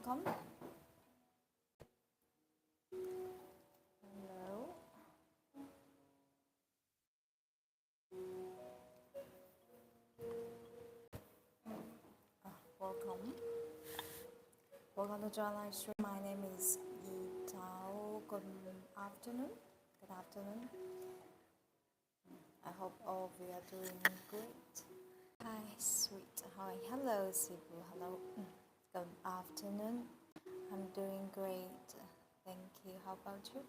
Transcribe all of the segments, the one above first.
welcome. Hello. Welcome. Welcome to join live stream. My name is Yi Tao. Good afternoon. Good afternoon. I hope all of you are doing great. Hi, sweet. Hi. Hello, Sibu. Hello. Good afternoon. I'm doing great. Thank you. How about you?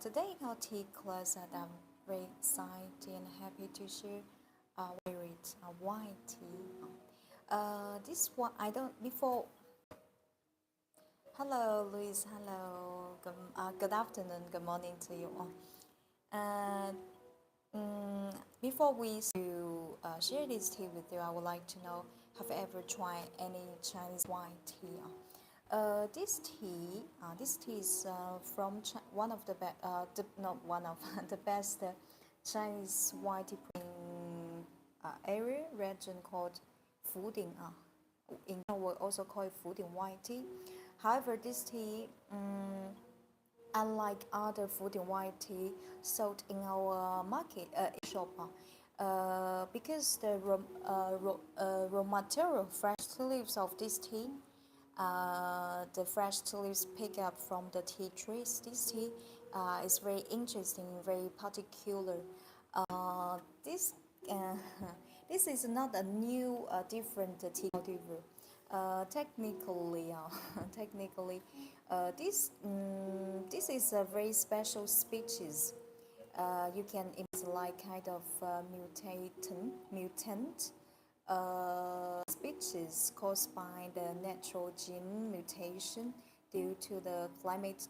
Today in our tea class, I'm very excited and happy to share white tea. This one I don't before. Hello, Luis. Hello. Good afternoon. Good morning to you all. Before we share this tea with you, I would like to know: have you ever tried any Chinese white tea? This tea is from one of the not one of the best Chinese white tea area region called Fuding. In we also call it Fuding white tea. However, this tea, unlike other Fuding white tea sold in our market shop, because the raw material, fresh tea leaves of this tea, the fresh tea leaves picked up from the tea trees. This tea is very interesting, very particular. This this is not a new, different tea cultivar. Technically, technically, this is a very special species. You can imagine like kind of mutant species caused by the natural gene mutation due to the climate,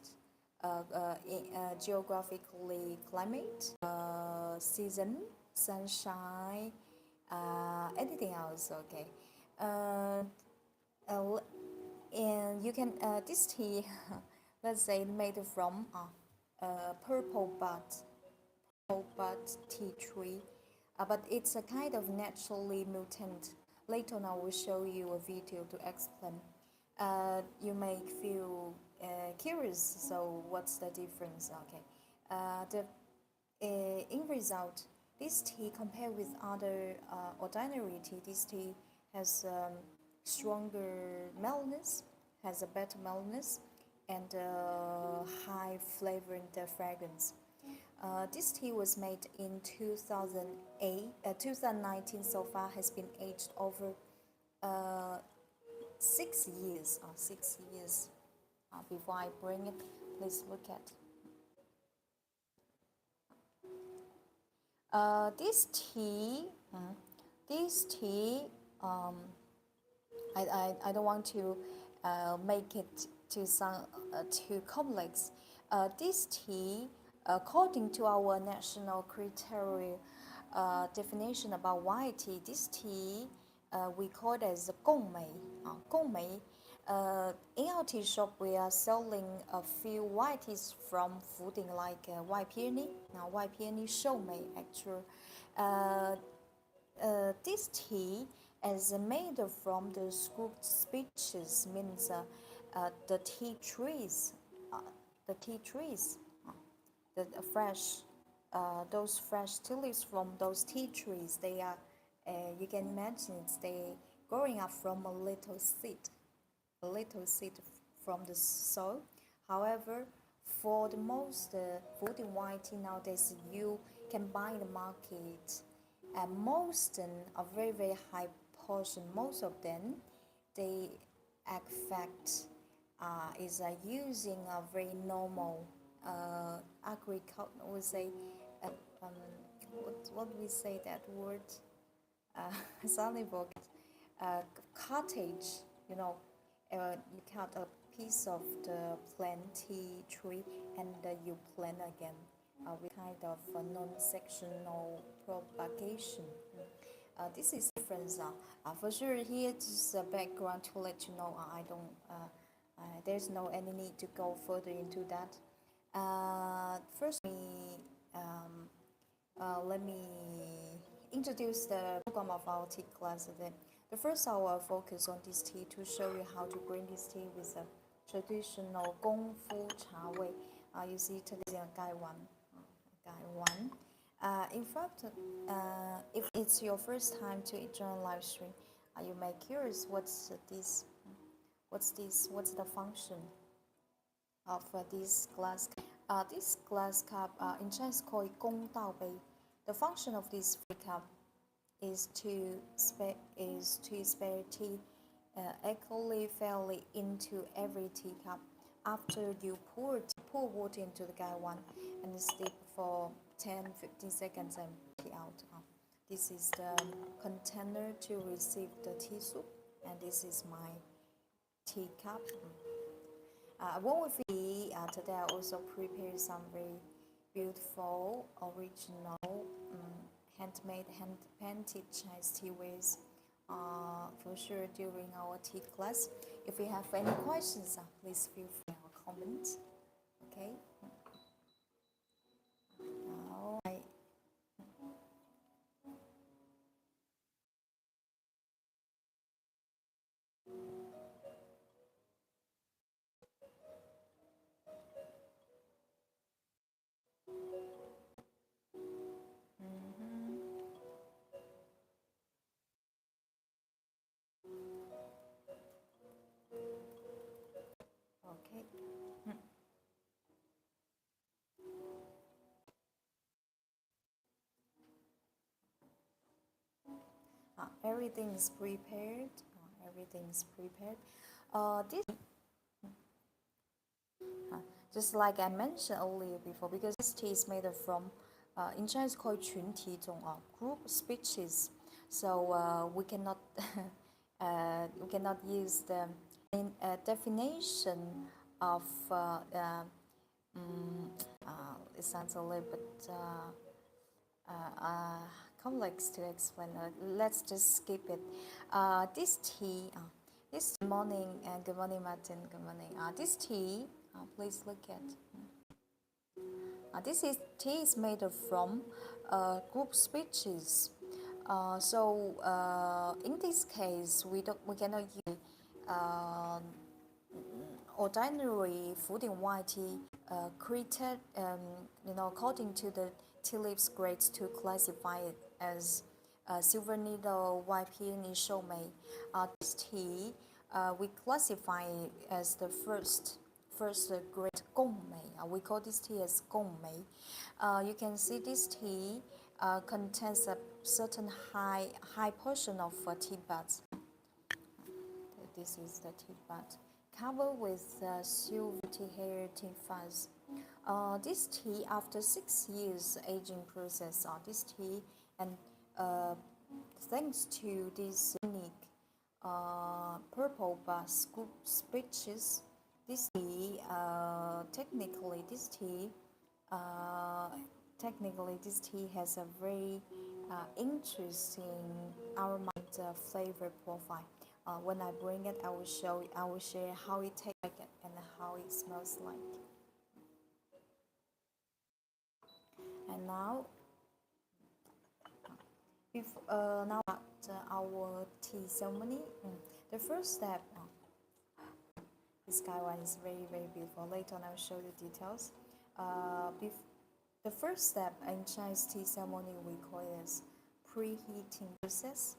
geographically climate, season, sunshine, anything else. Okay, and you can this tea, let's say made from purple bud tea tree, but it's a kind of naturally mutant. Later on, I will show you a video to explain. You may feel curious. So what's the difference? Okay, in result, this tea compared with other ordinary tea, this tea has stronger mellowness, has a better mellowness, and high flavor and fragrance. This tea was made in 2019. So far has been aged over 6 years. 6 years. Before I bring it, please look at. This tea, I don't want to make it too complex. This tea, according to our national criteria definition about white tea, this tea we call it as gongmei. Gongmei. In our tea shop, we are selling a few white teas from Fuding, like white peony, white peony shoumei actually. This tea is made from the scooped species, means the tea trees, the tea trees, the fresh, those fresh tea leaves from those tea trees. They are, you can imagine it's they growing up from a little seed from the soil. However, for the most Fuding white tea nowadays, you can buy in the market, and most a very very high portion, most of them, they affect is using a very normal agriculture. We say, what we say that word? Suddenly forget. Cottage. You cut a piece of the tea tree and you plant again with kind of non-sectional propagation. This is difference. For sure, here is a background to let you know. I don't. There's no any need to go further into that. First, let me introduce the program of our tea class. The The first I will focus on this tea to show you how to bring this tea with a traditional Gong Fu Cha Wei. You see today Gai Wan. In fact, if it's your first time to join live stream, you may curious what's the function of this glass cup. This glass cup in Chinese called Gong Dao Bei. The function of this cup is to spare tea equally fairly into every teacup. After you pour water into the gaiwan and steep for 10-15 seconds and tea out. This is the container to receive the tea soup, and this is my teacup. What with tea, today I also prepared some very beautiful, original, handmade, hand-painted Chinese tea with for sure during our tea class. If you have any questions, please feel free to comment. Okay. Now okay. Everything is prepared. Everything is prepared. This just like I mentioned earlier before, because this tea is made from in Chinese called 群体种 group speeches, so we cannot use the definition of it sounds a little bit complex to explain. Let's just skip it. This tea, this morning, and good morning, Martin. Good morning. This tea, please look at. This tea is made from group speeches. So in this case, we cannot use ordinary food in white tea created, according to the tea leaves grades to classify it as silver needle, white peony, shomei. This tea we classify it as the first grade gongmei. We call this tea as gongmei. You can see this tea contains a certain high portion of tea buds. This is the tea bud covered with silver tea hair tea fuzz. This tea, after 6 years aging process, this tea, and thanks to this unique purple bud scoop speeches, this tea technically this tea has a very interesting aromatic flavor profile. When I bring it, I will share how it tastes like and how it smells like. And now, now at our tea ceremony, the first step. This gaiwan is very beautiful. Later on, I will show you details. The first step in Chinese tea ceremony, we call it as preheating process.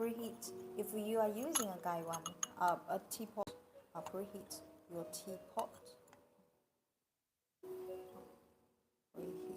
Preheat. If you are using a gaiwan, a teapot, preheat your teapot. Preheat.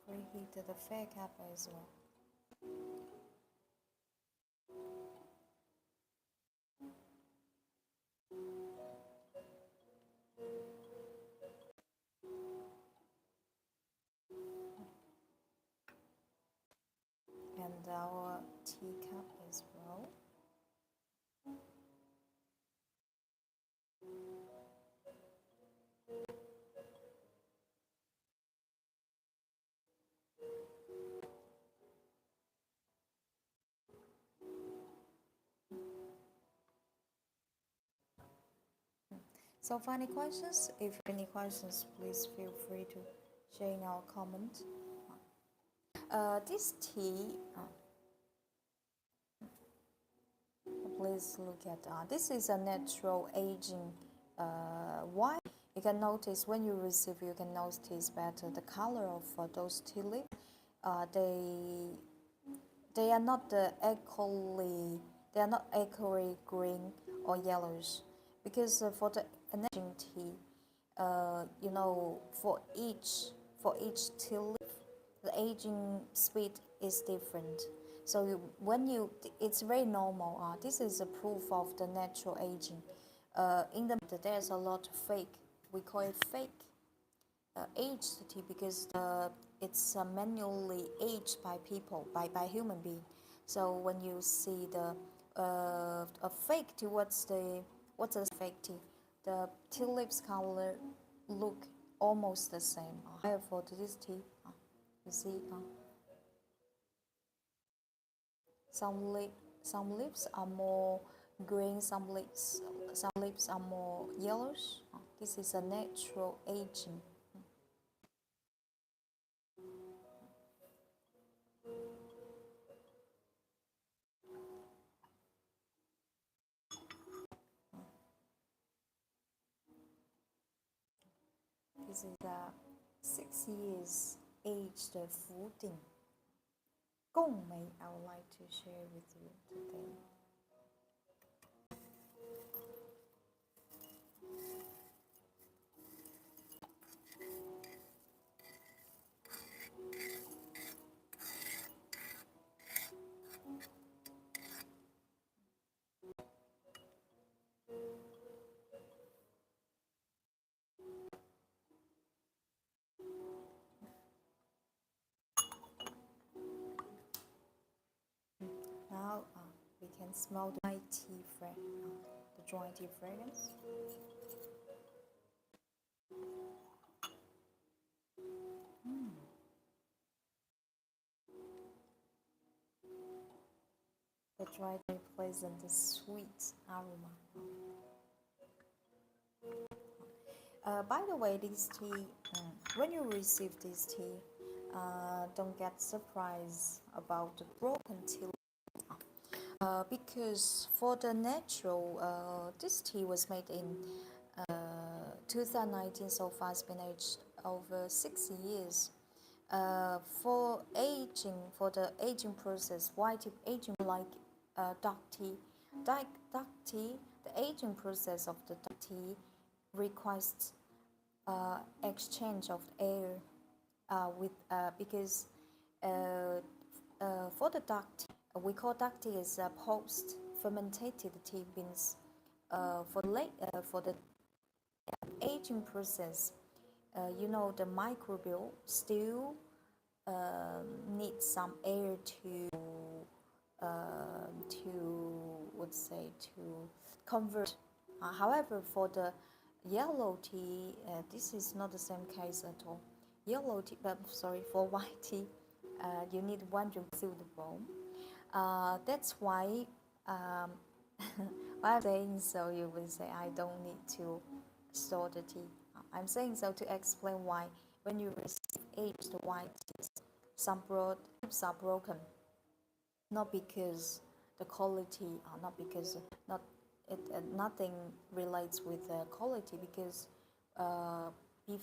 Preheat the fair cap as well. So, for any questions, if you have any questions, please feel free to share in our comment. This tea, please look at this is a natural aging wine. You can notice when you receive, you can notice better the color of those tea leaves. They are not they are not equally green or yellowish, because for the aging tea, for each tea leaf, the aging speed is different. So it's very normal. This is a proof of the natural aging. There's a lot of fake. We call it fake aged tea, because it's manually aged by people, by human being. So when you see a fake tea, what's the fake tea? The tea leaves color look almost the same. However, for this tea, you see, some leaves are more green, some leaves are more yellowish. This is a natural aging. This is a 6 years aged Fuding Gongmei I would like to share with you today. Now we can smell the dry tea fragrance. The dry tea pleasant, the sweet aroma. By the way, this tea, when you receive this tea, don't get surprised about the broken tea. Because for the natural, this tea was made in 2019, so far it's been aged over 6 years. For the aging process, white tea aging like dark tea. Dark tea, the aging process of the dark tea requires exchange of air because for the dark tea, we call dark tea is post fermented tea beans. For the aging process, the microbial still needs some air to convert. However, for the yellow tea, this is not the same case at all. For white tea, you need one drink through the bowl. That's why, while I'm saying so, you will say I don't need to store the tea. I'm saying so to explain why when you receive aged white teas, some tips are broken, not because the quality, not because nothing relates with quality, because if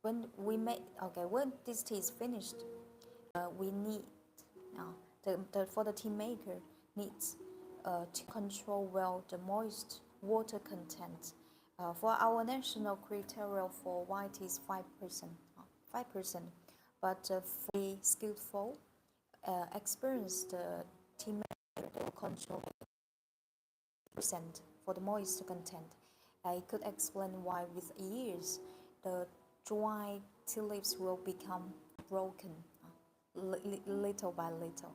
when this tea is finished, we need for the tea maker needs to control well the moist water content. For our national criteria for white is 5%, but for the skillful, experienced tea maker, they will control percent for the moisture content. I could explain why with years the dry tea leaves will become broken little by little.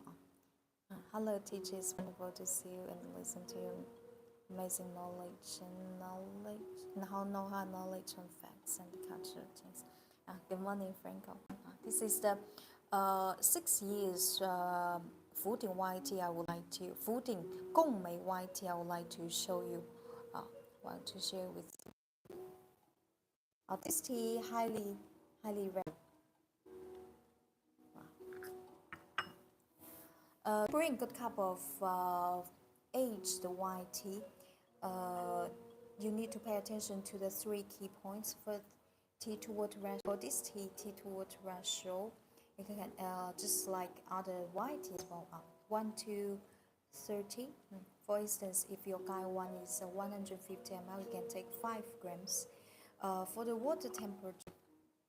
Hello teachers, wonderful to see you and listen to your amazing knowledge and how knowledge and facts and culture things. Good morning, Franco. This is the 6 years Fuding white tea. Fuding Gongmei white tea I would like to show you. Want to share with you. This tea highly rare. Bring a good cup of aged white tea. You need to pay attention to the three key points. For tea to water ratio, for this tea to water ratio, you can just like other white teas, well, 1 to 30. For instance, if your guy one is 150 ml, you can take 5 grams. For the water temperature,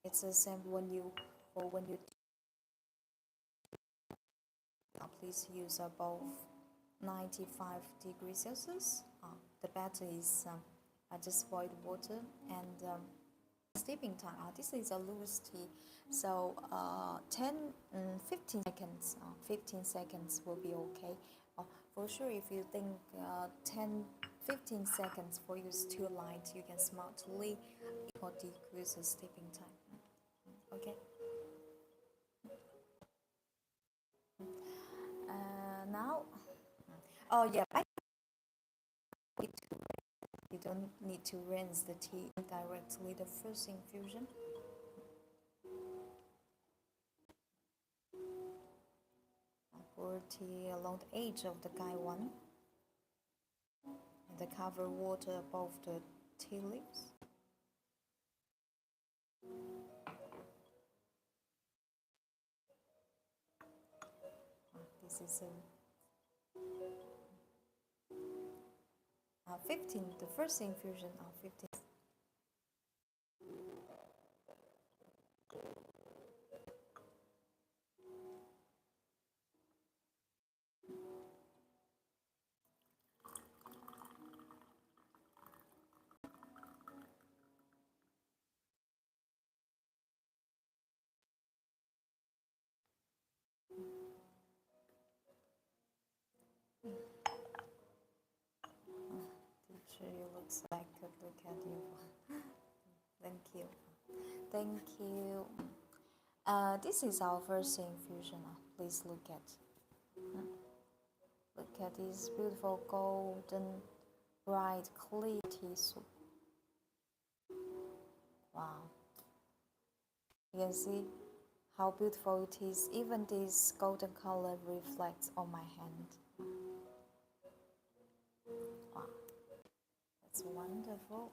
it's the same when you please use above 95 degrees Celsius. The better is just boil water and steeping time. This is a loose tea, so 15 seconds will be okay. For sure, if you think 10-15 seconds for you is too light, you can smartly decrease the steeping time. Okay. Now, oh yeah, you don't need to rinse the tea directly the first infusion. Pour tea along the edge of the guy one, and the cover water above the tea leaves. This is a 15, the first infusion of 15. Teacher, you looks like a look at you. Thank you. Thank you. This is our first infusion. Please look at this beautiful golden, bright, clear tea soup. Wow. You can see how beautiful it is. Even this golden color reflects on my hand. Wow. That's wonderful.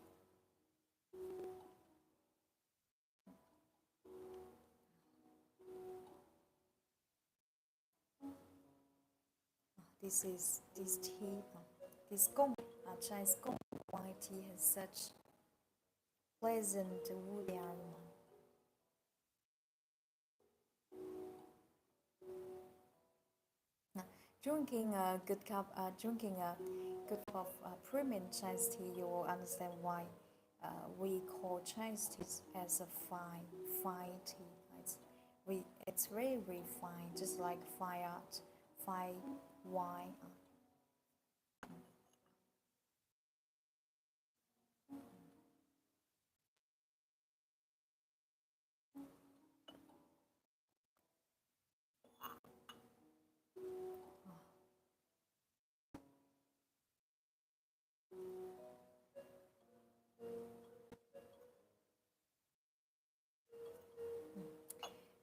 This tea, this gong, Chinese gong white tea has such pleasant woody aroma. Drinking a good cup of premium Chinese tea, you will understand why we call Chinese tea as a fine tea. It's very refined, just like fine art, fine wine.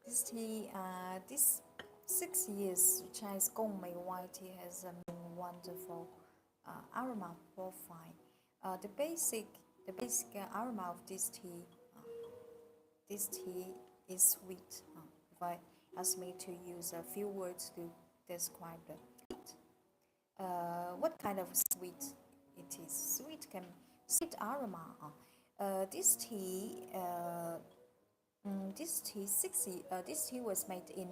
This tea, this 6 years Chinese Gongmei white tea has a wonderful aroma profile. The basic aroma of this tea is sweet. If I ask me to use a few words to describe the what kind of sweet it is? Sweet aroma. This tea. This tea was made in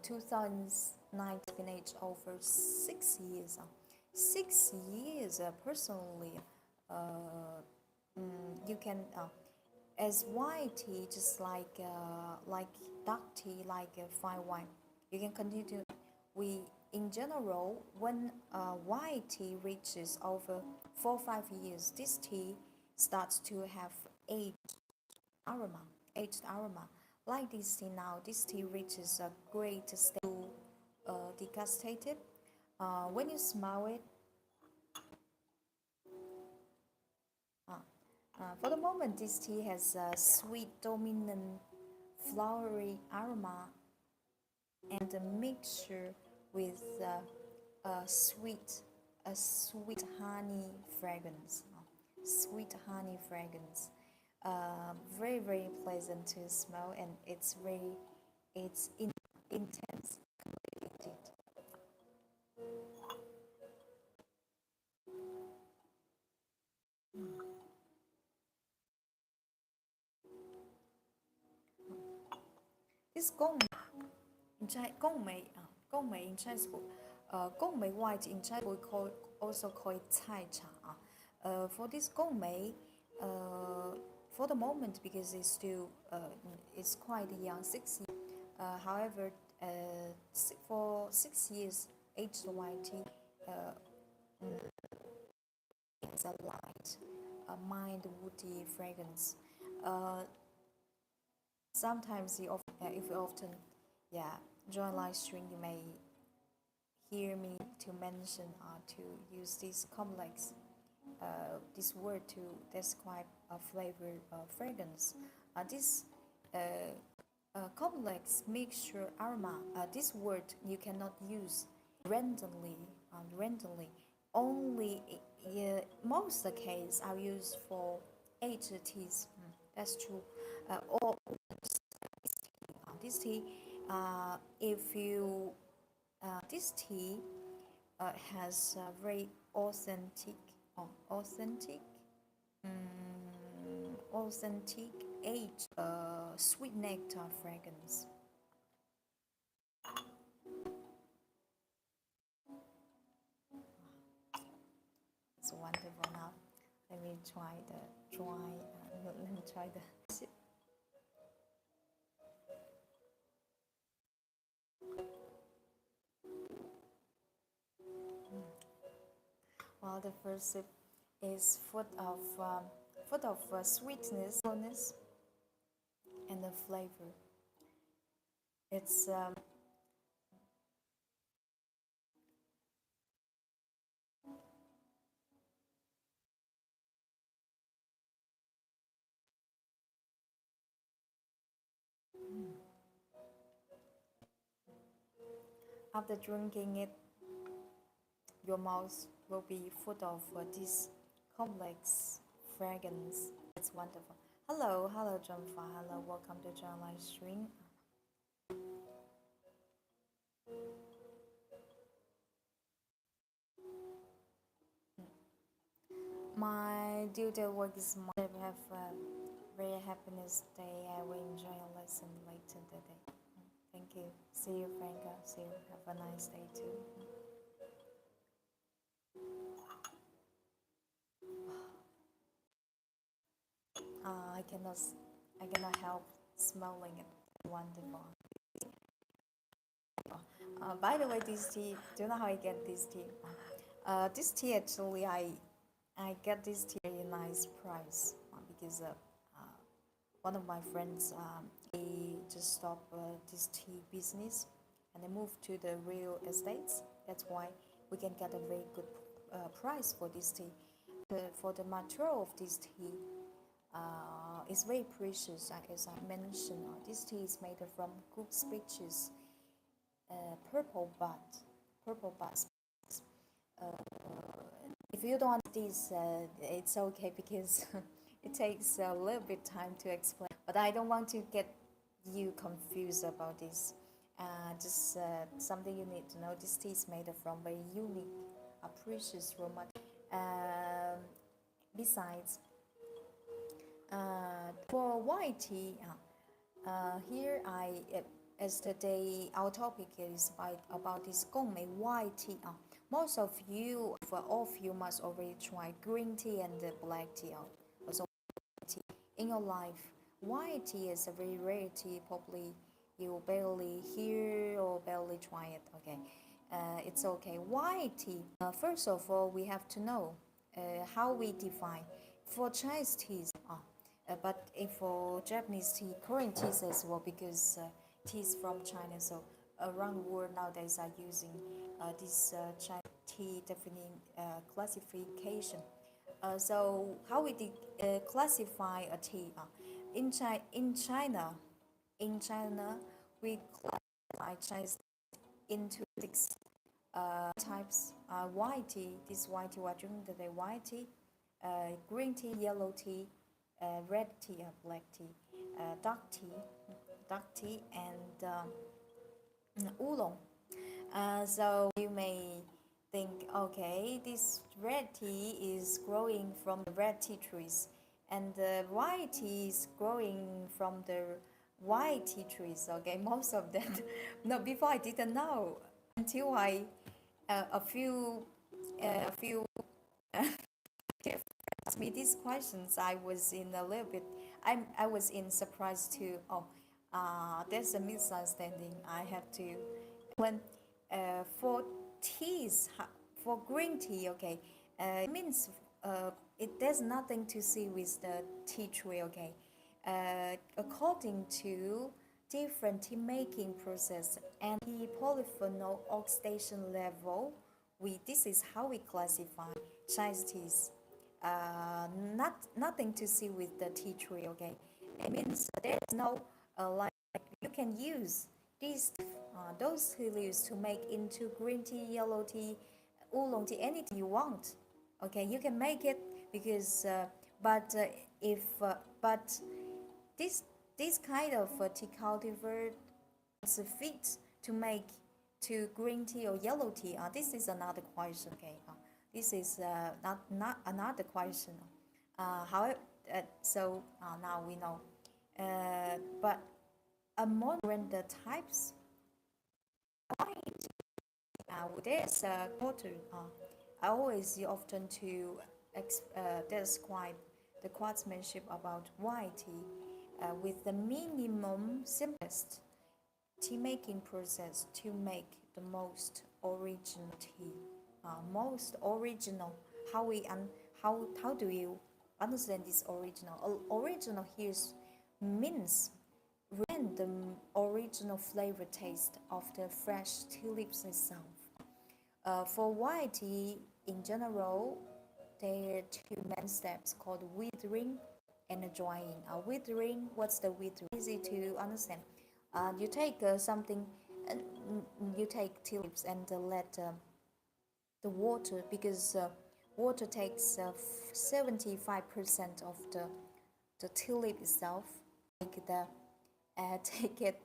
2009. Been aged over 6 years. 6 years. Personally, you can as white tea, just like dark tea, like fine wine. You can continue. In general, when white tea reaches over 4-5 years, this tea starts to have aged aroma. Like this tea now, this tea reaches a great state degustated. When you smell it, For the moment, this tea has a sweet, dominant, flowery aroma and a mixture with a sweet honey fragrance. Sweet honey fragrance. Very very pleasant to smell, and it's intense. Indeed. This gongmei in Chinese, gongmei white in Chinese we also call it cai cha. For this gongmei, for the moment because it's quite young, 6 years. However, for 6 years aged white tea, has a light, a mild woody fragrance. Uh, Sometimes if you often, yeah, join live stream, you may hear me to mention to use this complex this word to describe a flavor fragrance. This uh, complex mixture aroma. This word you cannot use randomly. Only most of the case I use for aged teas. That's true. Or this tea, if you this tea has a very authentic, authentic aged sweet nectar fragrance. It's wonderful. Now let me try the dry. Let me try the. Well, the first sip is full of sweetness, fullness, and the flavor. It's after drinking it, your mouth will be full of this complex fragrance. It's wonderful. Hello, John Fa. Hello, welcome to John Live Stream. My duty at work is I have a very happiness day. I will enjoy your lesson later today. Thank you. See you, Franca. See you. Have a nice day too. I cannot help smelling it. Wonderful. By the way, this tea. Do you know how I get this tea? This tea actually, I get this tea at a nice price because one of my friends he just stopped this tea business and they moved to the real estates. That's why we can get a very good price for this tea. For the material of this tea, it's very precious. As I mentioned, this tea is made from good species, purple bud, purple buds. If you don't want this, it's okay because it takes a little bit time to explain. But I don't want to get you confused about this. Just something you need to know. This tea is made from very unique, precious raw material. Besides, for white tea, here as today our topic is about this gongmei white tea. Most of you, for all of you, must already try green tea and black tea. Also, tea in your life. White tea is a very rare tea. Probably you barely hear or barely try it. Okay, it's okay. White tea. First of all, we have to know how we define for Chinese teas. But if for Japanese tea, Korean teas as well, because teas from China, so around the world nowadays are using this Chinese tea defining classification. So how we classify a tea? In China, we classify Chinese into six types. White tea, this white tea we're drinking today, white tea, green tea, yellow tea, red tea, black tea, dark tea, and oolong. So you may think, okay, this red tea is growing from the red tea trees, and the white tea is growing from the white tea trees. Okay, most of them. No, before I didn't know until I a few asked me these questions. I was in a little bit. I was in surprise too. Oh, there's a misunderstanding. I have to when for teas for green tea. Okay, it means it there's nothing to see with the tea tree. Okay, according to different tea making process and the polyphenol oxidation level, we this is how we classify Chinese teas. Nothing to see with the tea tree. Okay, it means there's no like you can use these those tea leaves to make into green tea, yellow tea, oolong tea, anything you want. Okay, you can make it because but if but this this kind of tea cultivar is fit to make to green tea or yellow tea. This is another question. Okay, this is not another question. However, now we know. But among the types, there's a quarter. I always often to describe the craftsmanship about white tea with the minimum simplest tea making process to make the most original tea. Most original. How we how do you understand this original? Original here means the original flavor taste of the fresh tulips itself. For white tea in general, there are two main steps called withering and drying. Withering, what's the withering? Easy to understand. You take something, uh, you take tulips and let the water, because water takes 75% of the tulip itself. Take the take it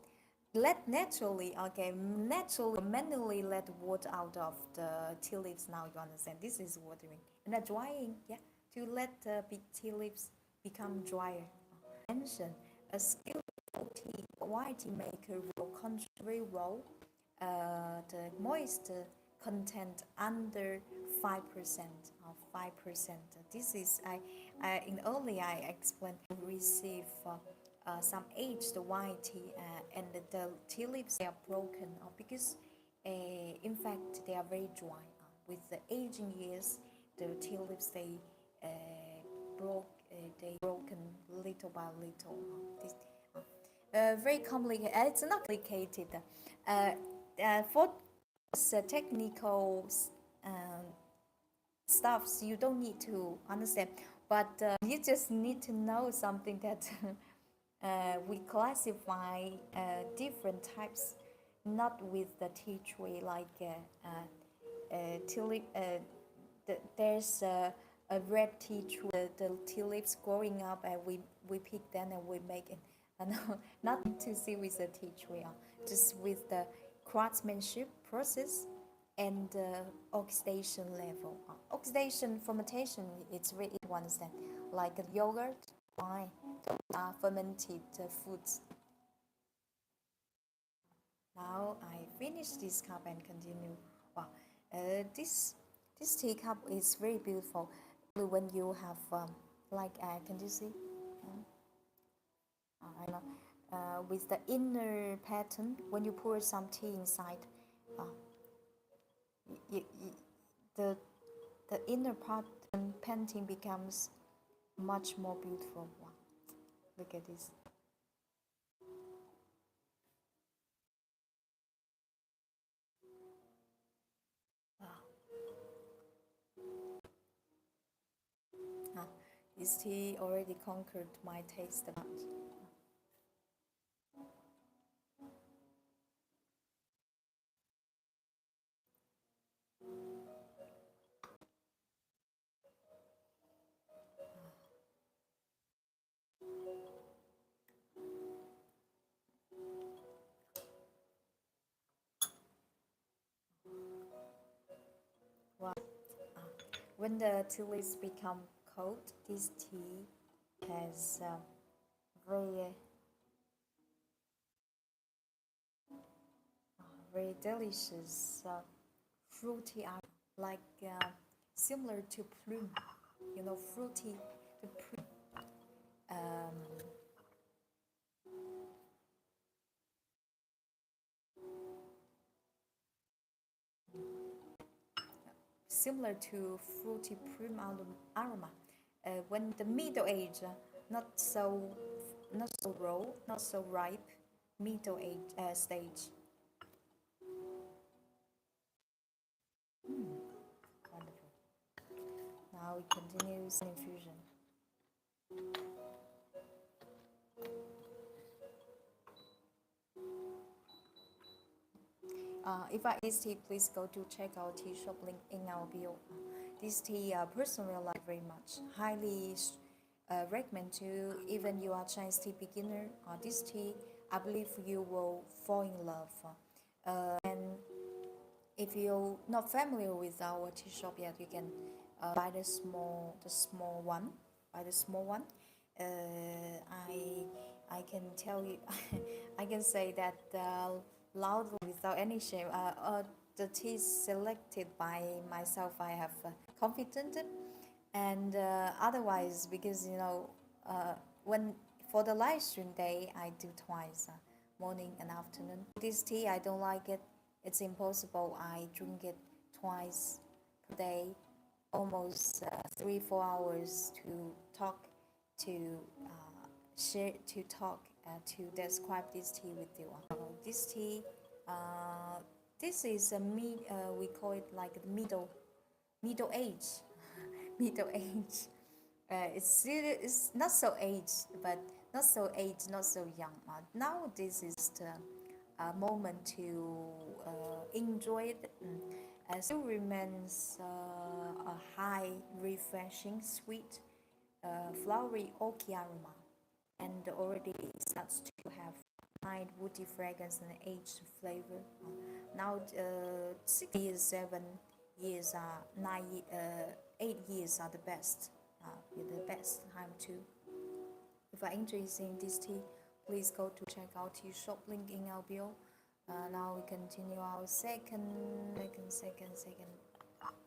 let naturally, okay, naturally manually let water out of the tea leaves. Now you understand this is watering and drying, yeah, to let the tea leaves become drier. Mention a skillful tea white tea maker will contribute well the moisture content under 5% of 5%. This is I in earlier I explained receive some aged white tea and the tea leaves they are broken because in fact they are very dry. With the aging years, the tea leaves uh, they broken little by little. This very complicated. It's not complicated. For technical stuffs, you don't need to understand, but you just need to know something that we classify different types, not with the tea tree like tulip. There's a red tea tree, the tulips growing up, and we pick them and we make it. Nothing to see with the tea tree, just with the craftsmanship process and oxidation level. Oxidation, fermentation, it's really easy to understand. Like yogurt, wine, fermented foods. Now I finish this cup and continue. Wow, this teacup is very beautiful. When you have can you see? I know. With the inner pattern, when you pour some tea inside, uh, the inner part and painting becomes much more beautiful. Wow. Look at this. Wow. This tea already conquered my taste buds. Wow. When the tea leaves become cold, this tea has very very delicious fruity aroma, like similar to plum, fruity the plum. Um, Similar to fruity plum aroma. When the middle age, not so not so raw, not so ripe, middle age stage. Wonderful. Now we continue infusion. If I this tea, please go to check our tea shop link in our bio. This tea personally I like very much. Highly recommend to even you are Chinese tea beginner. This tea, I believe you will fall in love. And if you're not familiar with our tea shop yet, you can buy the small one. Buy the small one. Uh, I can tell you, I can say that loudly without any shame. The tea selected by myself, I have confident, and otherwise because when for the live stream day I do twice, morning and afternoon. This tea I don't like it. It's impossible. I drink it twice per day, almost 3 4 hours to talk to share to talk to describe this tea with you. This tea, uh, this is a we call it like middle age, middle age. It's not so aged, but not so young. Now this is the moment to enjoy it. Still remains a high, refreshing, sweet, flowery oaky aroma, and already starts to have light woody fragrance and aged flavor. Now, 6 years, 7 years, 8 years are the best. The best time to. If you're interested in this tea, please go to check out tea shop link in our bio. Now we continue our second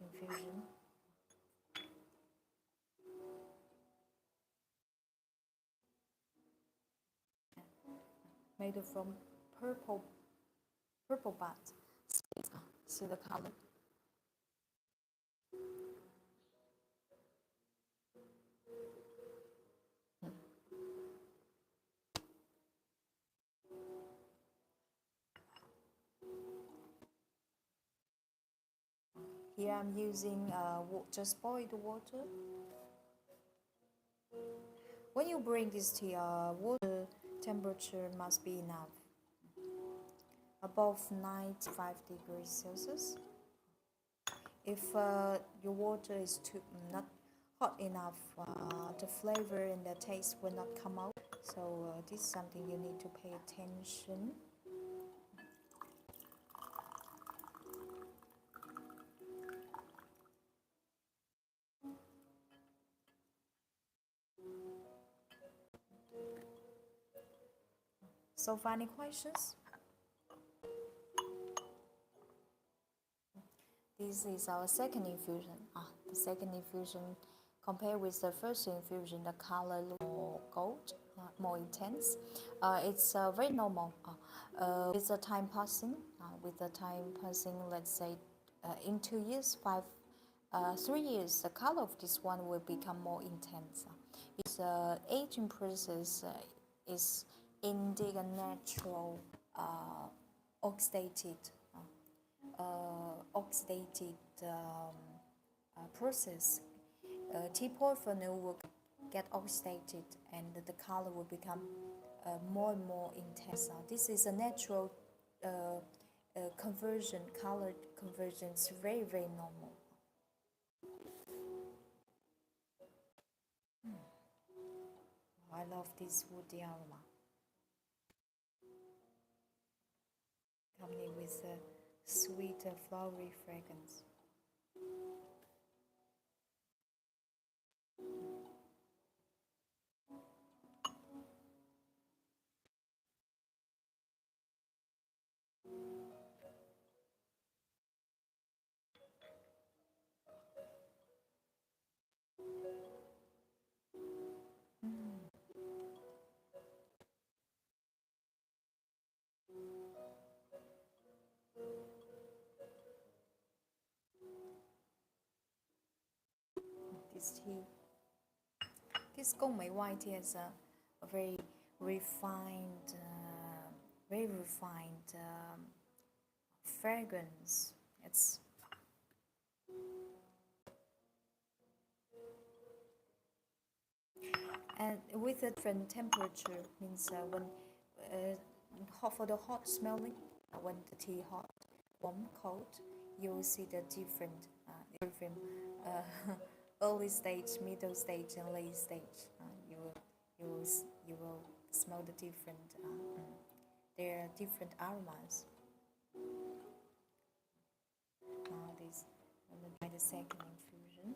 infusion. Made from purple bud. See the color. Here I'm using just boiled water. When you bring this tea, water temperature must be enough, above 95 degrees Celsius. If your water is too not hot enough, the flavor and the taste will not come out. So this is something you need to pay attention. So far, any questions? This is our second infusion. The second infusion, compared with the first infusion, the color looks more gold, more intense. It's very normal. With the time passing, let's say in 2 years, 3 years, the color of this one will become more intense. Its aging process is indeed a natural oxidated oxidated process. Tea porphyrin will get oxidated and the color will become more and more intense. This is a natural conversion, color conversion. It's very, very normal. I love this woody aroma. Accompanied with a sweet flowery fragrance. This tea, this Gong Mei white tea has a very refined, fragrance. It's and with a different temperature means when hot for the hot smelling, when the tea hot, warm, cold, you will see the different early stage, middle stage, and late stage. You will smell the different. There are different aromas. Now this, by the second infusion.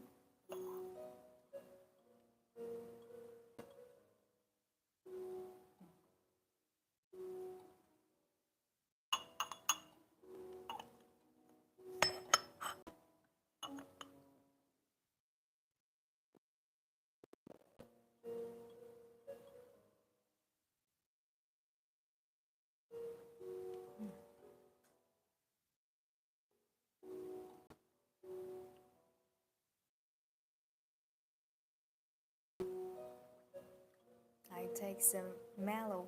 I take some mellow,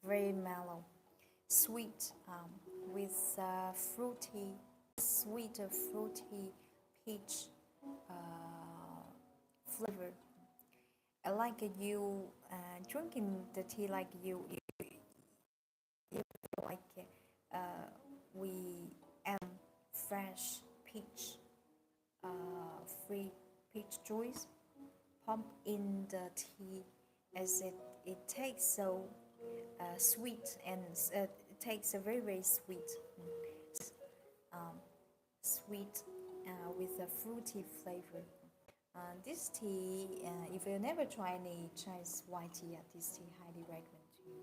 very mellow, sweet, with sweet fruity peach flavor. I like you drinking the tea like you like we add fresh peach, free peach juice pump in the tea as it takes so sweet and it takes a very, very sweet sweet with a fruity flavor. This tea, if you never try any Chinese white tea, this tea highly recommend to you.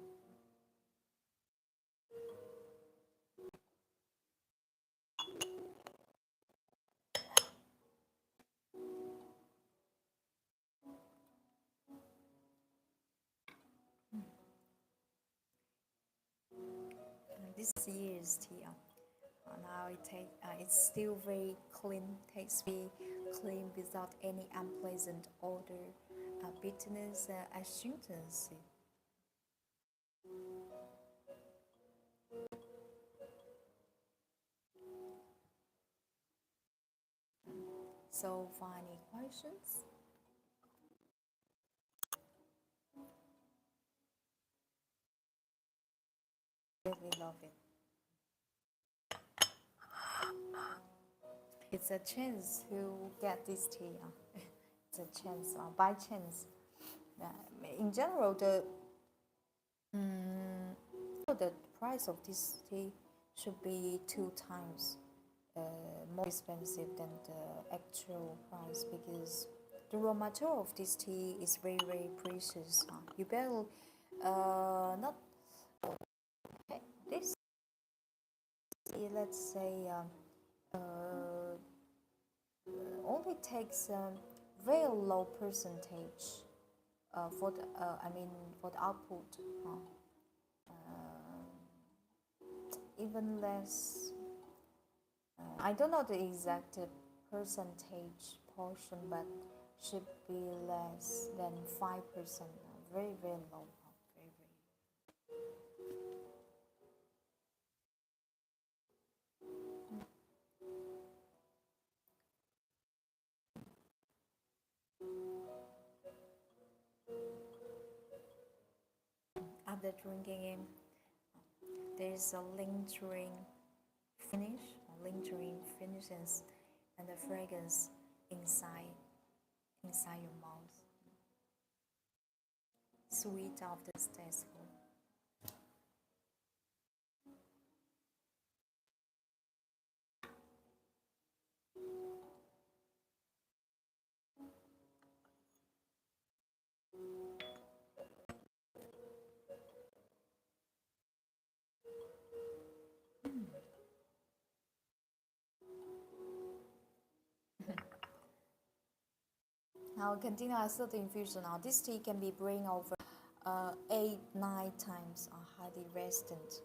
This year's tea. Now it's still very clean, tastes very clean without any unpleasant odor, bitterness, astringency. So, any questions? Really love it. It's a chance to get this tea. It's a chance, by chance. In general, the price of this tea should be 2 times more expensive than the actual price because the raw material of this tea is very, very precious. You better not this. Let's say only takes a very low percentage for the for the output. Even less. I don't know the exact percentage portion, but should be less than 5%. Very, very low. Very, drinking in. There's a lingering finishes, and the fragrance inside your mouth. Sweet after tasteful. Now continue our third infusion. Now this tea can be brewed over 8-9 times. Highly resistant.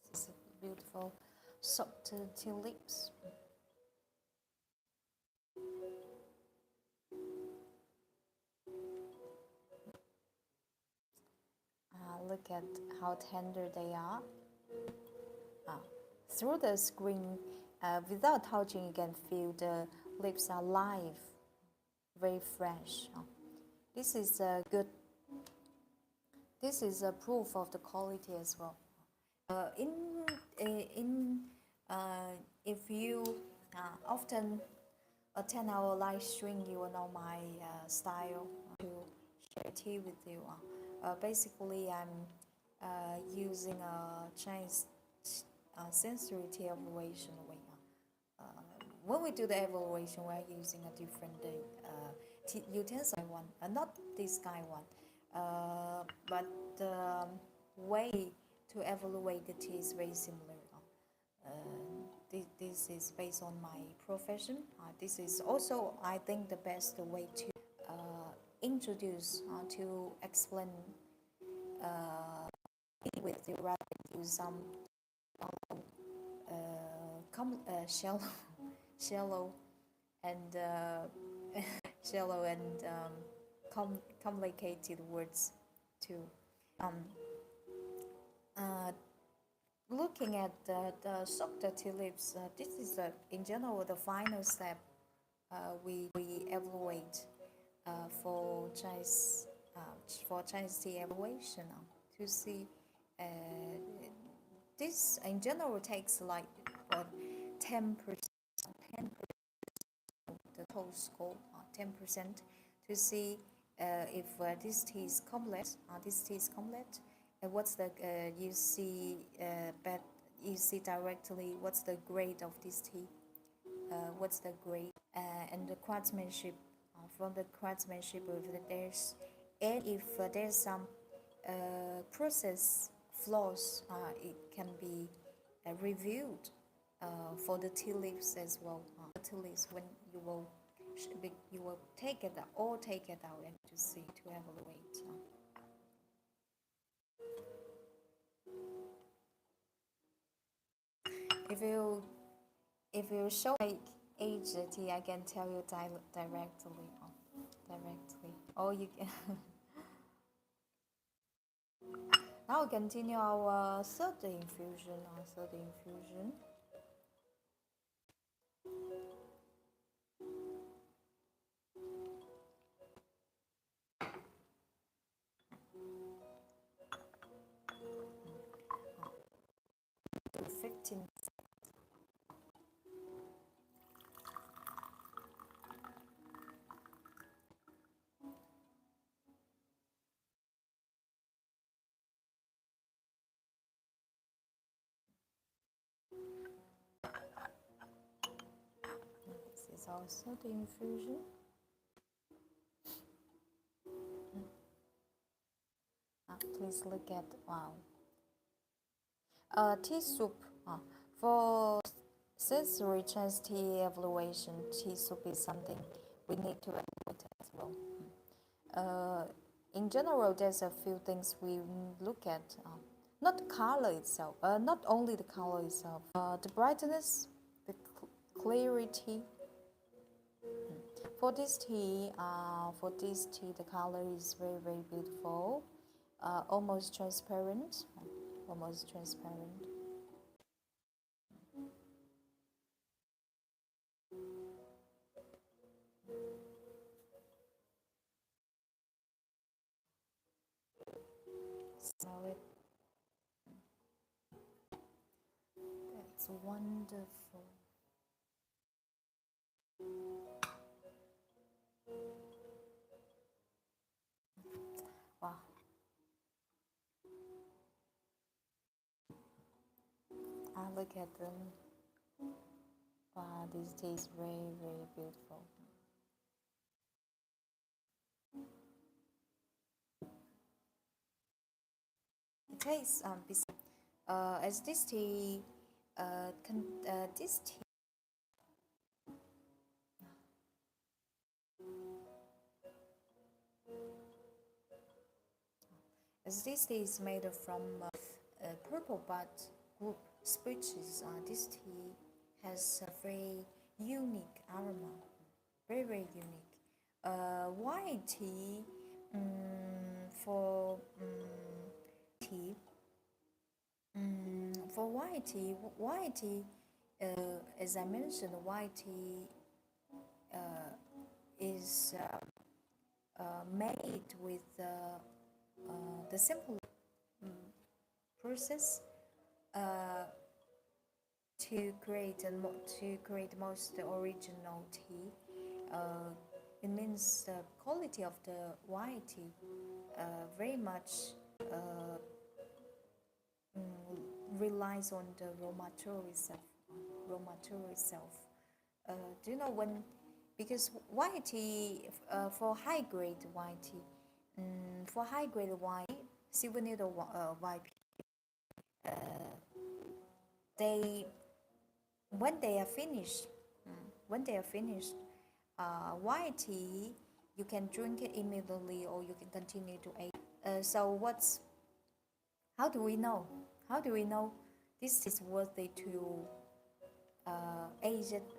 This is a beautiful soft tea leaves. Look at how tender they are. Through the screen, without touching, you can feel the lips are live, very fresh. This is a good. This is a proof of the quality as well. If you often attend our live stream, you will know my style to share tea with you. Basically, I'm using a Chinese sensory tea evaluation way. When we do the evaluation, we're using a different utensil one, not this kind one, but the way to evaluate the tea is very similar. This is based on my profession. This is also, I think, the best way to introduce, to explain with you rather than use some shallow and shallow and complicated words too. Looking at the soaked tea leaves, this is in general the final step we evaluate for Chinese tea evaluation to see. This in general takes like 10% the total score, 10% to see if this tea is complete. And what's the you see directly what's the grade of this tea? What's the grade and the craftsmanship? From the craftsmanship, and if there's some process flaws, it can be reviewed for the tea leaves as well. Tea leaves, when you will take it out, and to see, to evaluate. If you show like age tea, I can tell you directly. Or you can. Now we continue our third infusion. 15. This is also the infusion. Please look at, wow. Tea soup. For sensory Chinese tea evaluation, tea soup is something we need to evaluate as well. In general, there's a few things we look at. Not the color itself, not only the color itself, the brightness, the clarity. For this tea, the color is very, very beautiful. almost transparent, almost transparent. Smell it. That's wonderful. Wow. I look at them. Wow, this tea is very, very beautiful. It tastes as this tea, this tea, as this tea is made from purple bud group species. This tea has a very unique aroma, very, very unique. White tea, for tea, for white tea, as I mentioned, white tea is made with the simple process to create most original tea. It means the quality of the white tea very much relies on the raw material itself. Raw material itself. Do you know when? Because white tea, for high grade white tea, for high grade wine, silver needle white, they when they are finished, when they are finished, white tea you can drink it immediately or you can continue to age. So how do we know? How do we know this is worthy to age it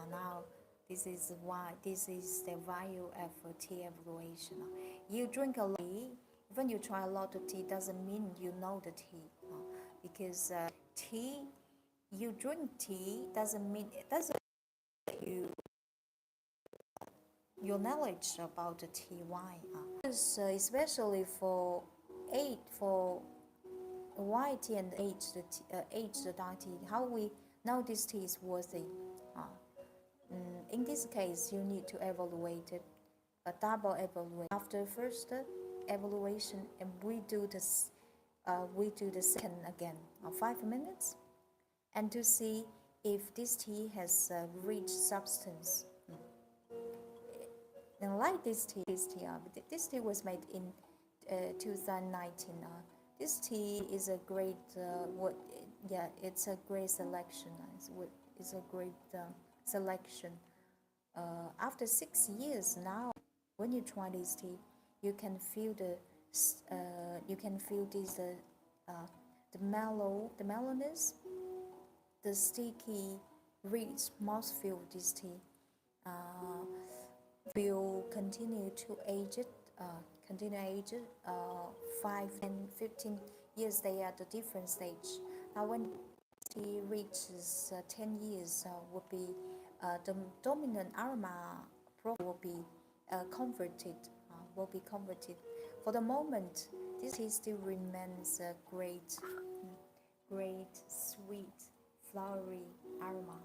now? This is why this is the value of tea evaluation. You drink a lot of tea, even you try a lot of tea, doesn't mean you know the tea, because tea, you drink tea doesn't mean it doesn't you your knowledge about the tea. Why? Because especially for white tea and aged dark tea, how we know this tea is worthy? In this case, you need to evaluate it, a double evaluation. After first evaluation, and we do the second again, 5 minutes, and to see if this tea has rich substance. And like this tea was made in 2019. This tea is a great it's a great selection. It's a great selection. After 6 years now, when you try this tea, you can feel this the mellowness, the sticky, rich mouthfeel of this tea. Will continue to age it, 5 and 15 years. They are at a different stage. Now, when tea reaches 10 years, will be the dominant aroma profile will be converted. Will be converted. For the moment, this tea still remains a great, sweet, flowery aroma.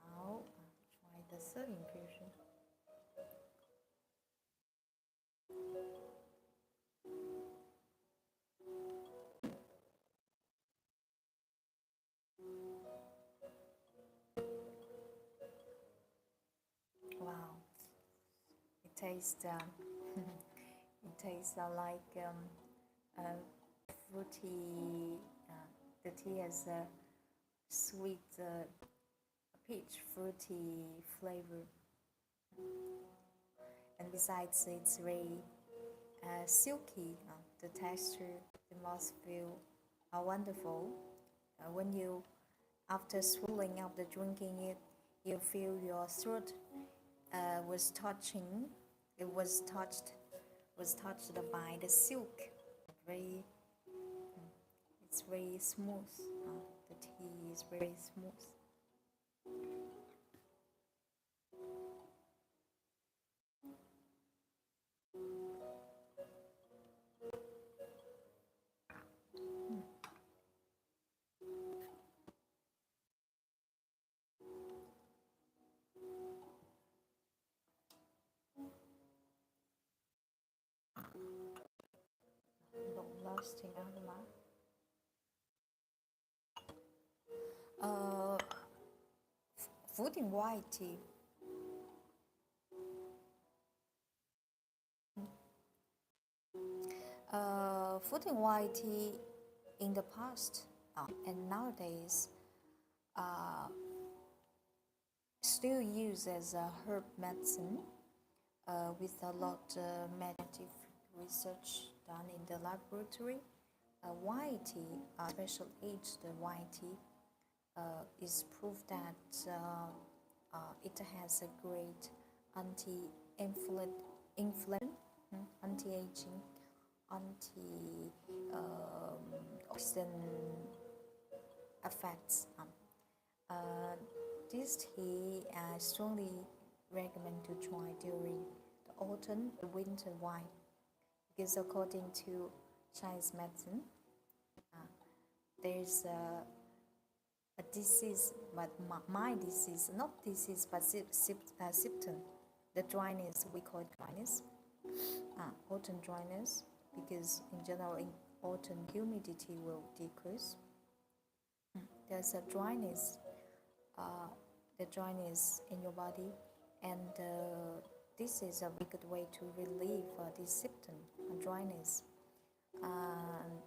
Now, try the third infusion. Wow, it tastes like fruity. The tea has a sweet peach fruity flavor, and besides, it's very silky. The texture, the mouthfeel are wonderful. When you, after swallowing, after drinking it, you feel your throat was touching. It was touched by the silk. Very, it's very smooth. The tea is very smooth. Long-lasting aroma. Food in white tea. Food in white tea in the past and nowadays still used as a herb medicine with a lot of meditative research done in the laboratory. White tea, special aged white tea, is proof that it has a great anti-inflammation, anti-aging, anti-oxidant effects. This tea I strongly recommend to try during the autumn, the winter. Why? Because according to Chinese medicine, there's a disease, but my disease, not disease, but symptom. The dryness, we call it dryness, autumn dryness, because in general in autumn humidity will decrease. There's a dryness, the dryness in your body, and this is a very good way to relieve this symptom, dryness,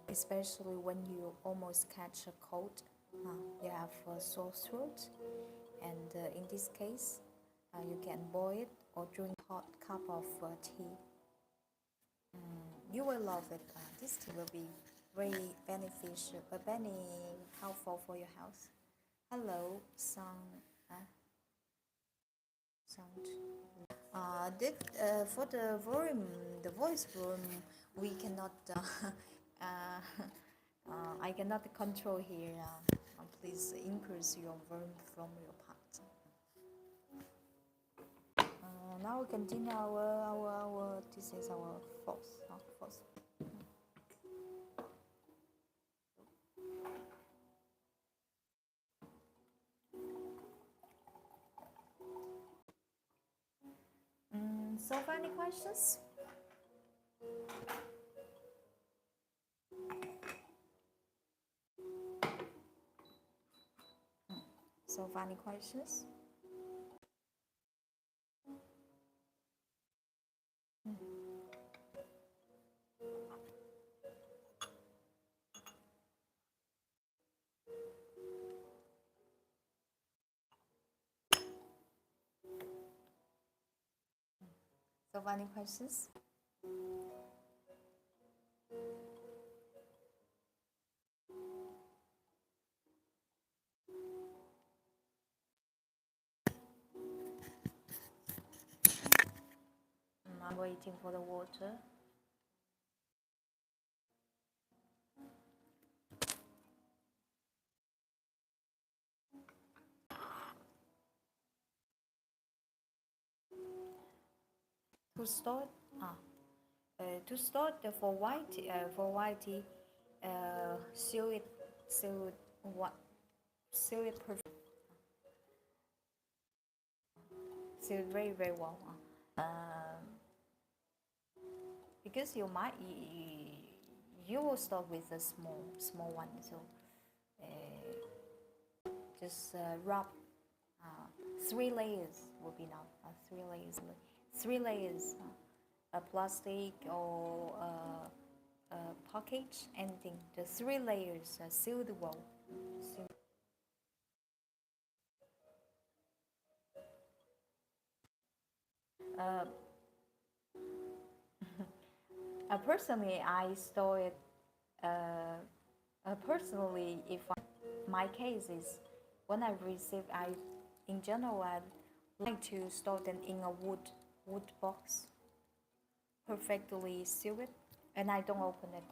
especially when you almost catch a cold. You have a sore throat, and in this case, you can boil it or drink hot cup of tea. You will love it. This tea will be very beneficial, very helpful for your health. Hello, sound. For the volume, the voice volume, we cannot. I cannot control here. Please increase your volume from your part. Now we continue our. This is our fourth. So far, any questions? So far, any questions? So far, any questions? I'm waiting for the water. To start, for white tea, seal it perfect, seal it very very well. Because you will start with a small one, so just rub 3 layers will be enough. 3 layers, a plastic or package, anything. The 3 layers sealed well. Personally, I store it. Personally, if my case is when I receive, I in general, I like to store them in a wood box, perfectly sealed, and I don't open it.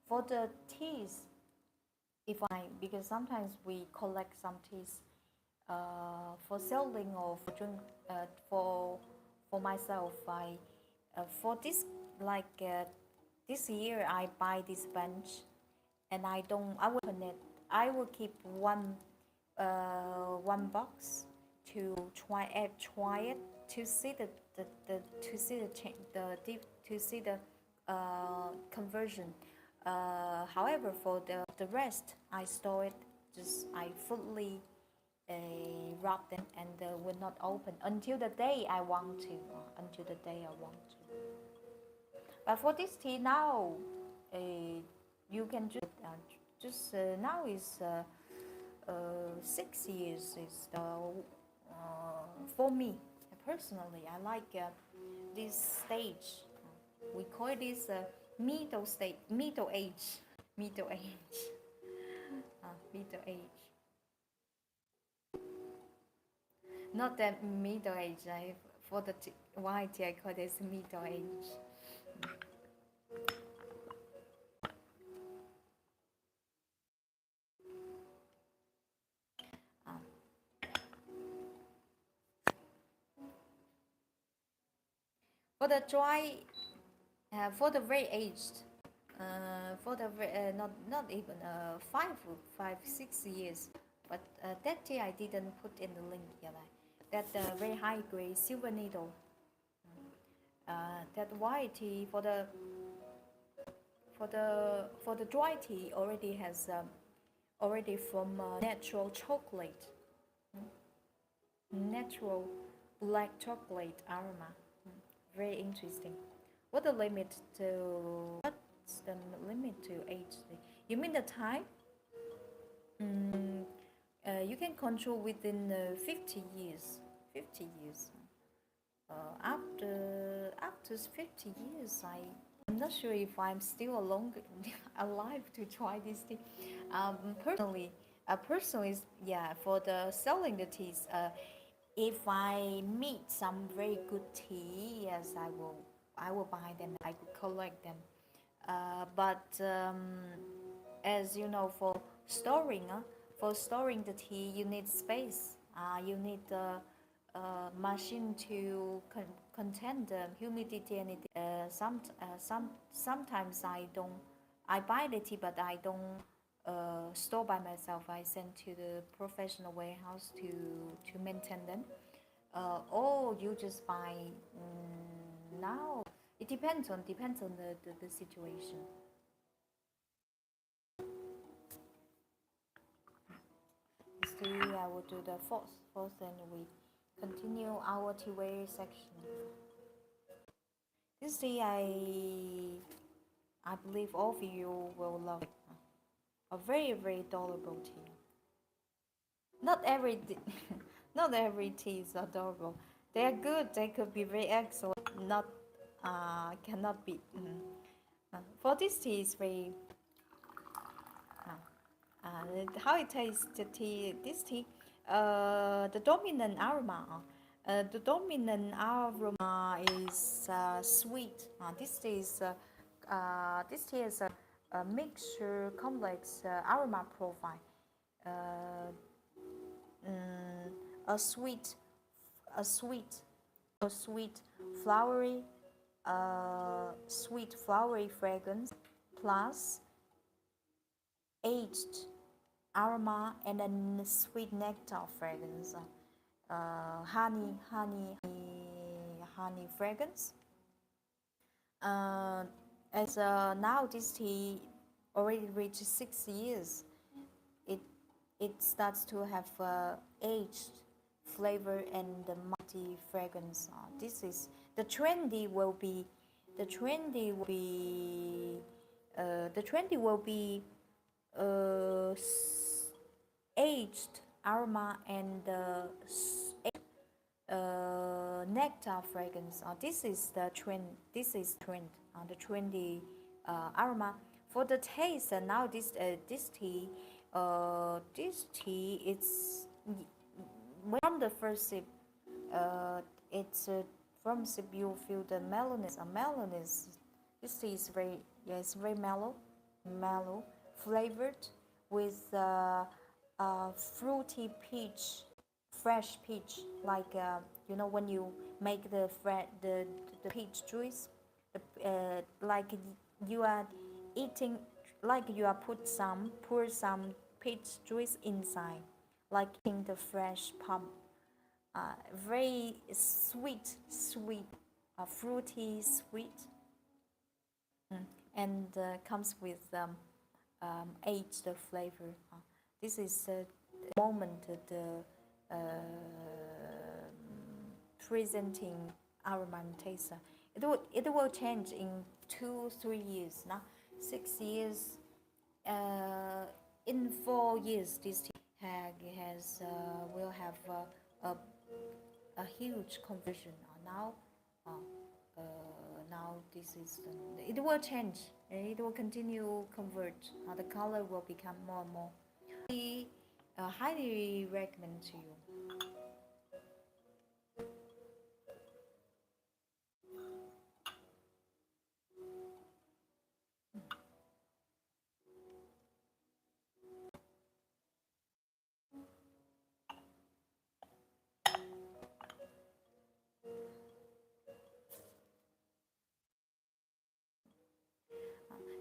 For the teas, if I because sometimes we collect some teas for selling or for drink for myself. I for this like this year I buy this bunch and I will open it. I will keep one box to try it to see the to see the change the deep to see the conversion. However, for the rest, I store it. Just I fully wrap them and will not open until the day I want to. Until the day I want to. But for this tea now, you can just now is 6 years is for me personally. I like this stage. We call this middle stage, middle age, middle age, middle age. Not that middle age. For the white tea, I call this middle age. For the dry, for the very aged, for the not even 5, 6 years, but that tea I didn't put in the link yet. That very high grade silver needle. That white tea for the dry tea already has already from natural chocolate, natural black chocolate aroma. Very interesting. What's the limit to age? You mean the time? You can control within 50 years. 50 years. After 50 years, I'm not sure if I'm still alive to try this thing. Personally, yeah, for the selling the teas, if I meet some very good tea, yes, I will buy them. I could collect them. But as you know, for storing the tea, you need space. You need the machine to contain the humidity and sometimes I buy the tea, but I don't store by myself. I send to the professional warehouse to maintain them. Or you just buy now. It depends on the situation. Today I will do the fourth, and we continue our tea section. This tea I believe all of you will love it. A very adorable tea. Not every not every tea is adorable. They are good. They could be very excellent. Not cannot be. For this tea is very. How it tastes the tea? This tea, the dominant aroma. The dominant aroma is sweet. This tea is a mixture complex aroma profile. A sweet, a sweet, a sweet, flowery, sweet flowery fragrance plus aged aroma and then sweet nectar fragrance, honey fragrance. As now this tea already reached 6 years, it starts to have aged flavor and the mighty fragrance. This is the trendy will be the trendy will be aged aroma and nectar fragrance. This is the trend. This is trend. The trendy aroma for the taste. Now this tea, it's from the first sip, it's from sip you feel the mellowness. A mellowness. This tea is very, yeah, it's very mellow, flavored with fruity peach, fresh peach. Like when you make the peach juice, like you are eating, like you are pour some peach juice inside, like in the fresh pump. Very sweet, fruity, sweet, and comes with aged flavor. This is the moment the presenting aroma and taste. It will change in 2-3 years, now 6 years. In 4 years, this tea has will have a huge conversion. Now this is it will change. It will continue convert. The color will become more and more. I highly recommend to you.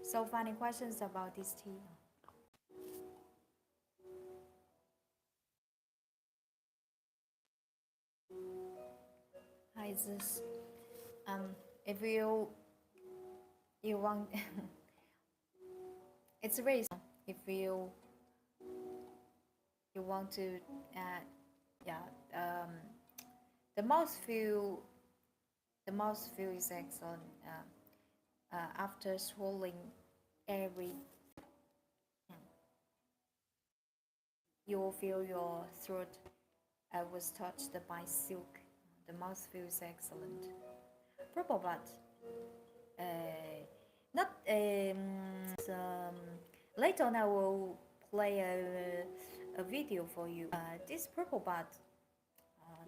So, funny questions about this tea. Hi, this if you want, it's very if you want to yeah the mouthfeel is excellent after swallowing every. You will feel your throat was touched by silk. The mouthfeel is excellent. Purple bud. Not later on I will play a video for you. This purple bud.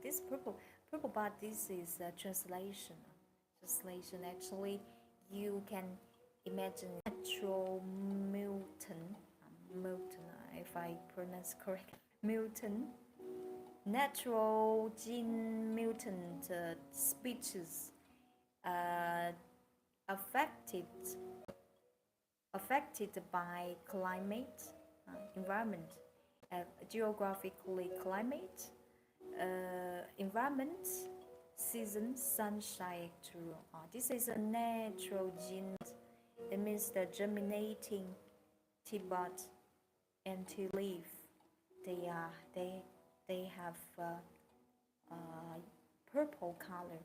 This purple bud. This is a translation. Translation. Actually, you can imagine natural Milton. Milton, if I pronounce correct. Milton. Natural Jean Milton speeches affected by climate, environment, geographically climate, environment, season, sunshine, etc. This is a natural gene. It means the germinating tea bud and tea leaf. They have purple color,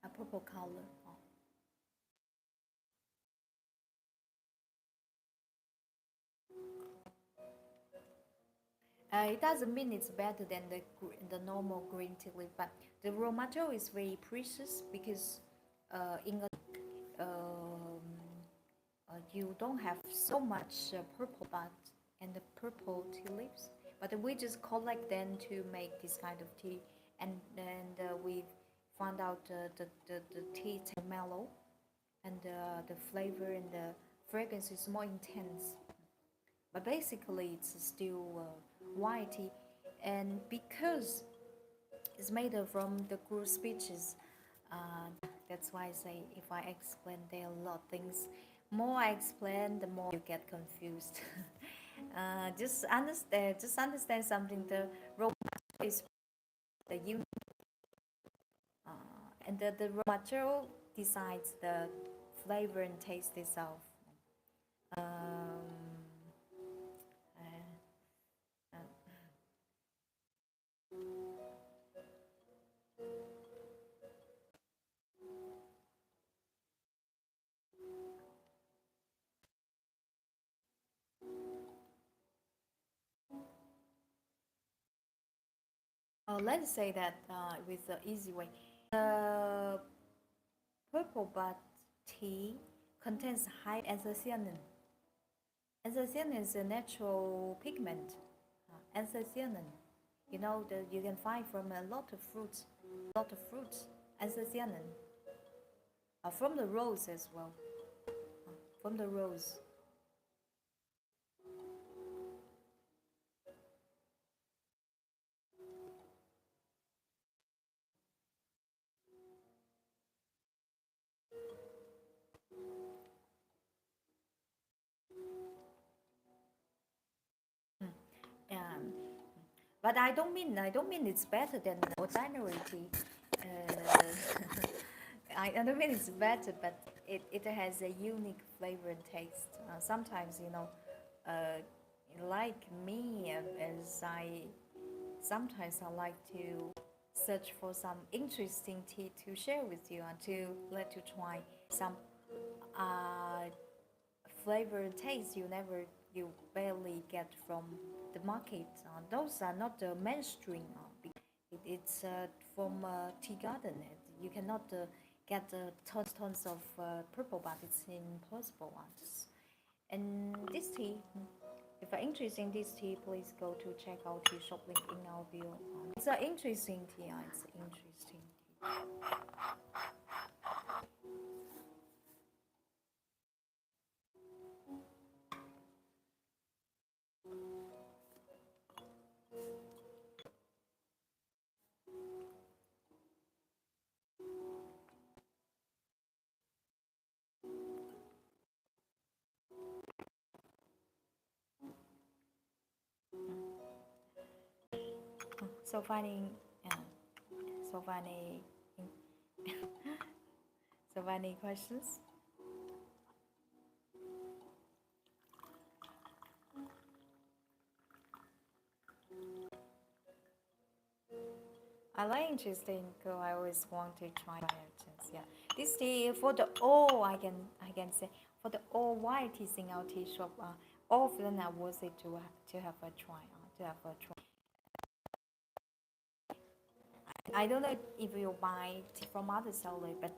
a purple color. It doesn't mean it's better than the normal green tea leaf, but the raw material is very precious because in you don't have so much purple bud and the purple tea leaves, but we just collect them to make this kind of tea, and then we found out the tea is mellow, and the flavor and the fragrance is more intense. But basically, it's still white tea, and because it's made from the green species, that's why I say if I explain there are a lot of things. More I explain, the more you get confused. Just understand something. The raw material is the unit, and the raw material decides the flavor and taste itself. Um, uh, let's say that with the easy way. The purple bud tea contains high anthocyanin. Anthocyanin is a natural pigment. Anthocyanin You know, you can find from a lot of fruits, anthocyanin, from the rose as well, from the rose. Um, but I don't mean it's better than ordinary tea. Uh, I don't mean it's better, but it has a unique flavor and taste. Sometimes, you know, uh, like me, as I sometimes I like to search for some interesting tea to share with you and to let you try some uh, flavor and taste you barely get from the market. Those are not the mainstream. It's from tea garden. You cannot get tons of purple, but it's impossible ones. And this tea, if you're interested in this tea, please go to check out the shop link in our bio. It's an interesting tea. It's interesting tea. So funny, uh, so funny, so funny questions. I like interesting because I always want to try it. Yeah, this tea for the all I can say for the all varieties in our tea shop. All of them are worth it to have a try. To have a try. I don't know if you buy tea from other seller, but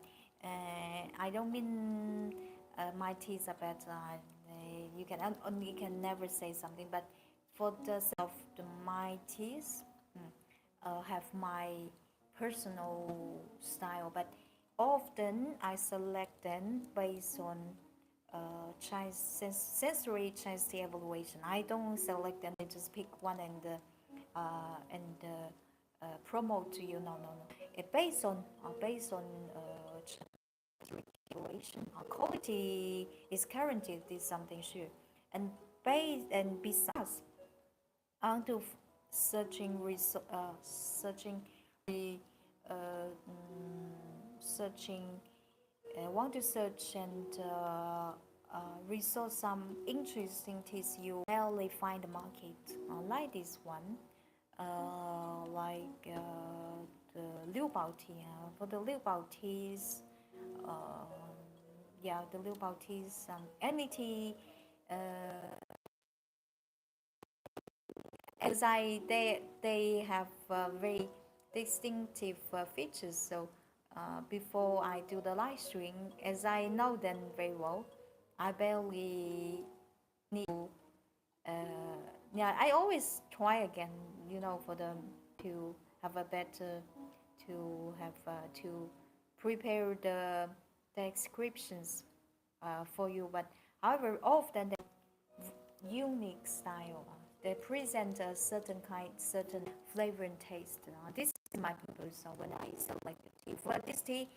I don't mean my teas are better. You can only can never say something, but for the sake of my teas, have my personal style, but often I select them based on sensory Chinese evaluation. I don't select them; I just pick one and promote to you. No, no, no. It based on evaluation. Quality is guaranteed. Is something sure, and besides, onto searching uh, searching want to search and resource some interesting teas you rarely find the market, like this one, like the Liu Bao tea. For the Liu Bao teas, uh, yeah, the Liu Bao teas, any tea, uh, as they have very distinctive features. So before I do the live stream, as I know them very well, I barely need to. Uh, yeah, I always try again, you know, for them to have a better, to prepare the descriptions for you. But however, often unique style. They present a certain flavor and taste. This is my purpose when I select the tea. For this tea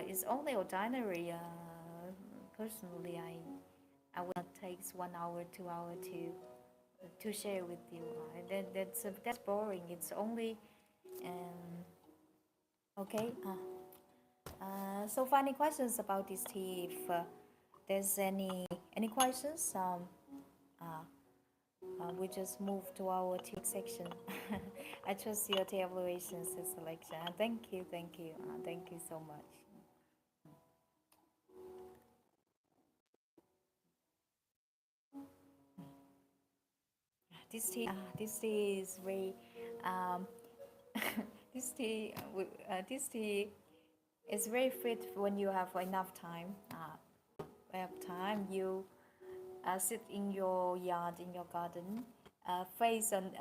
is only ordinary. Personally, I will not take 1 hour, 2 hour to share with you. That's boring. It's only okay. So funny questions about this tea. If there's any questions, uh, we just move to our tea section. I trust your tea evaluations and selection. Thank you, thank you so much. This tea is very, um, this tea is very fit when you have enough time. You sit in your yard, in your garden, face, and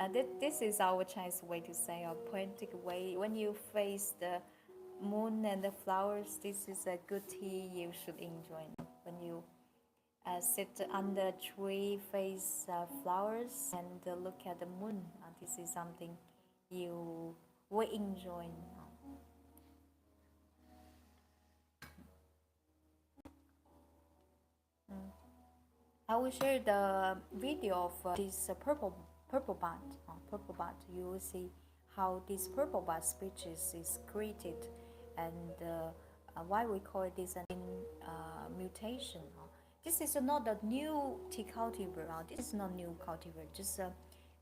this is our Chinese way to say, a poetic way. When you face the moon and the flowers, this is a good tea you should enjoy. When you sit under a tree, face flowers, and look at the moon, this is something you will enjoy. I will share the video of this purple bud. Purple bud. You will see how this purple bud species is created, and why we call this an mutation. This is not a new tea cultivar. This is not new cultivar. Just a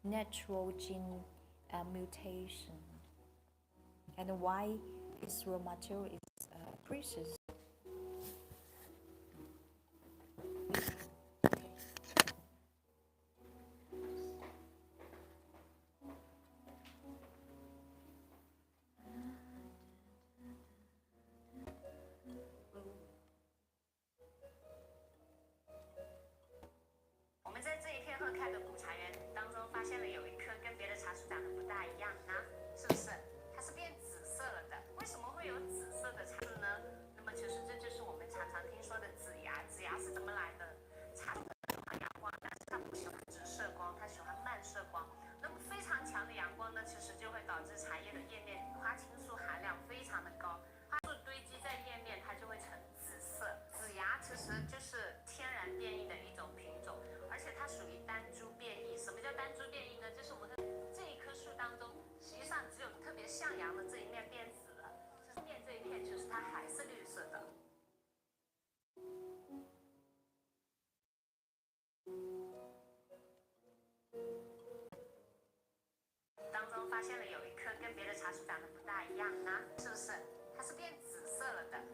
natural gene mutation. And why this raw material is precious.发现了有一颗跟别的茶树长得不大一样呢，是不是？它是变紫色了的。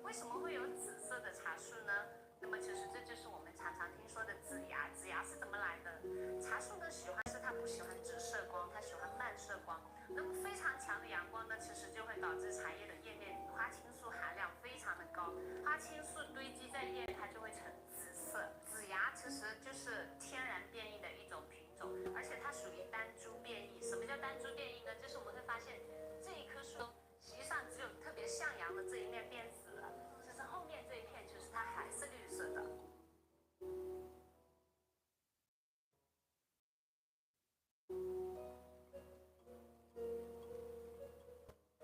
为什么会有紫色的茶树呢？那么其实这就是我们常常听说的紫芽。紫芽是怎么来的？茶树呢喜欢是它不喜欢直射光，它喜欢漫射光。那么非常强的阳光呢，其实就会导致茶叶的叶面花青素含量非常的高，花青素堆积在叶，它就会呈紫色。紫芽其实就是天然变异的一种品种，而且它属于单株变异。什么叫单株变异呢？就是我们会发现这一棵树实际上只有特别向阳的这一面变紫了，其实后面这一片其实它还是绿色的。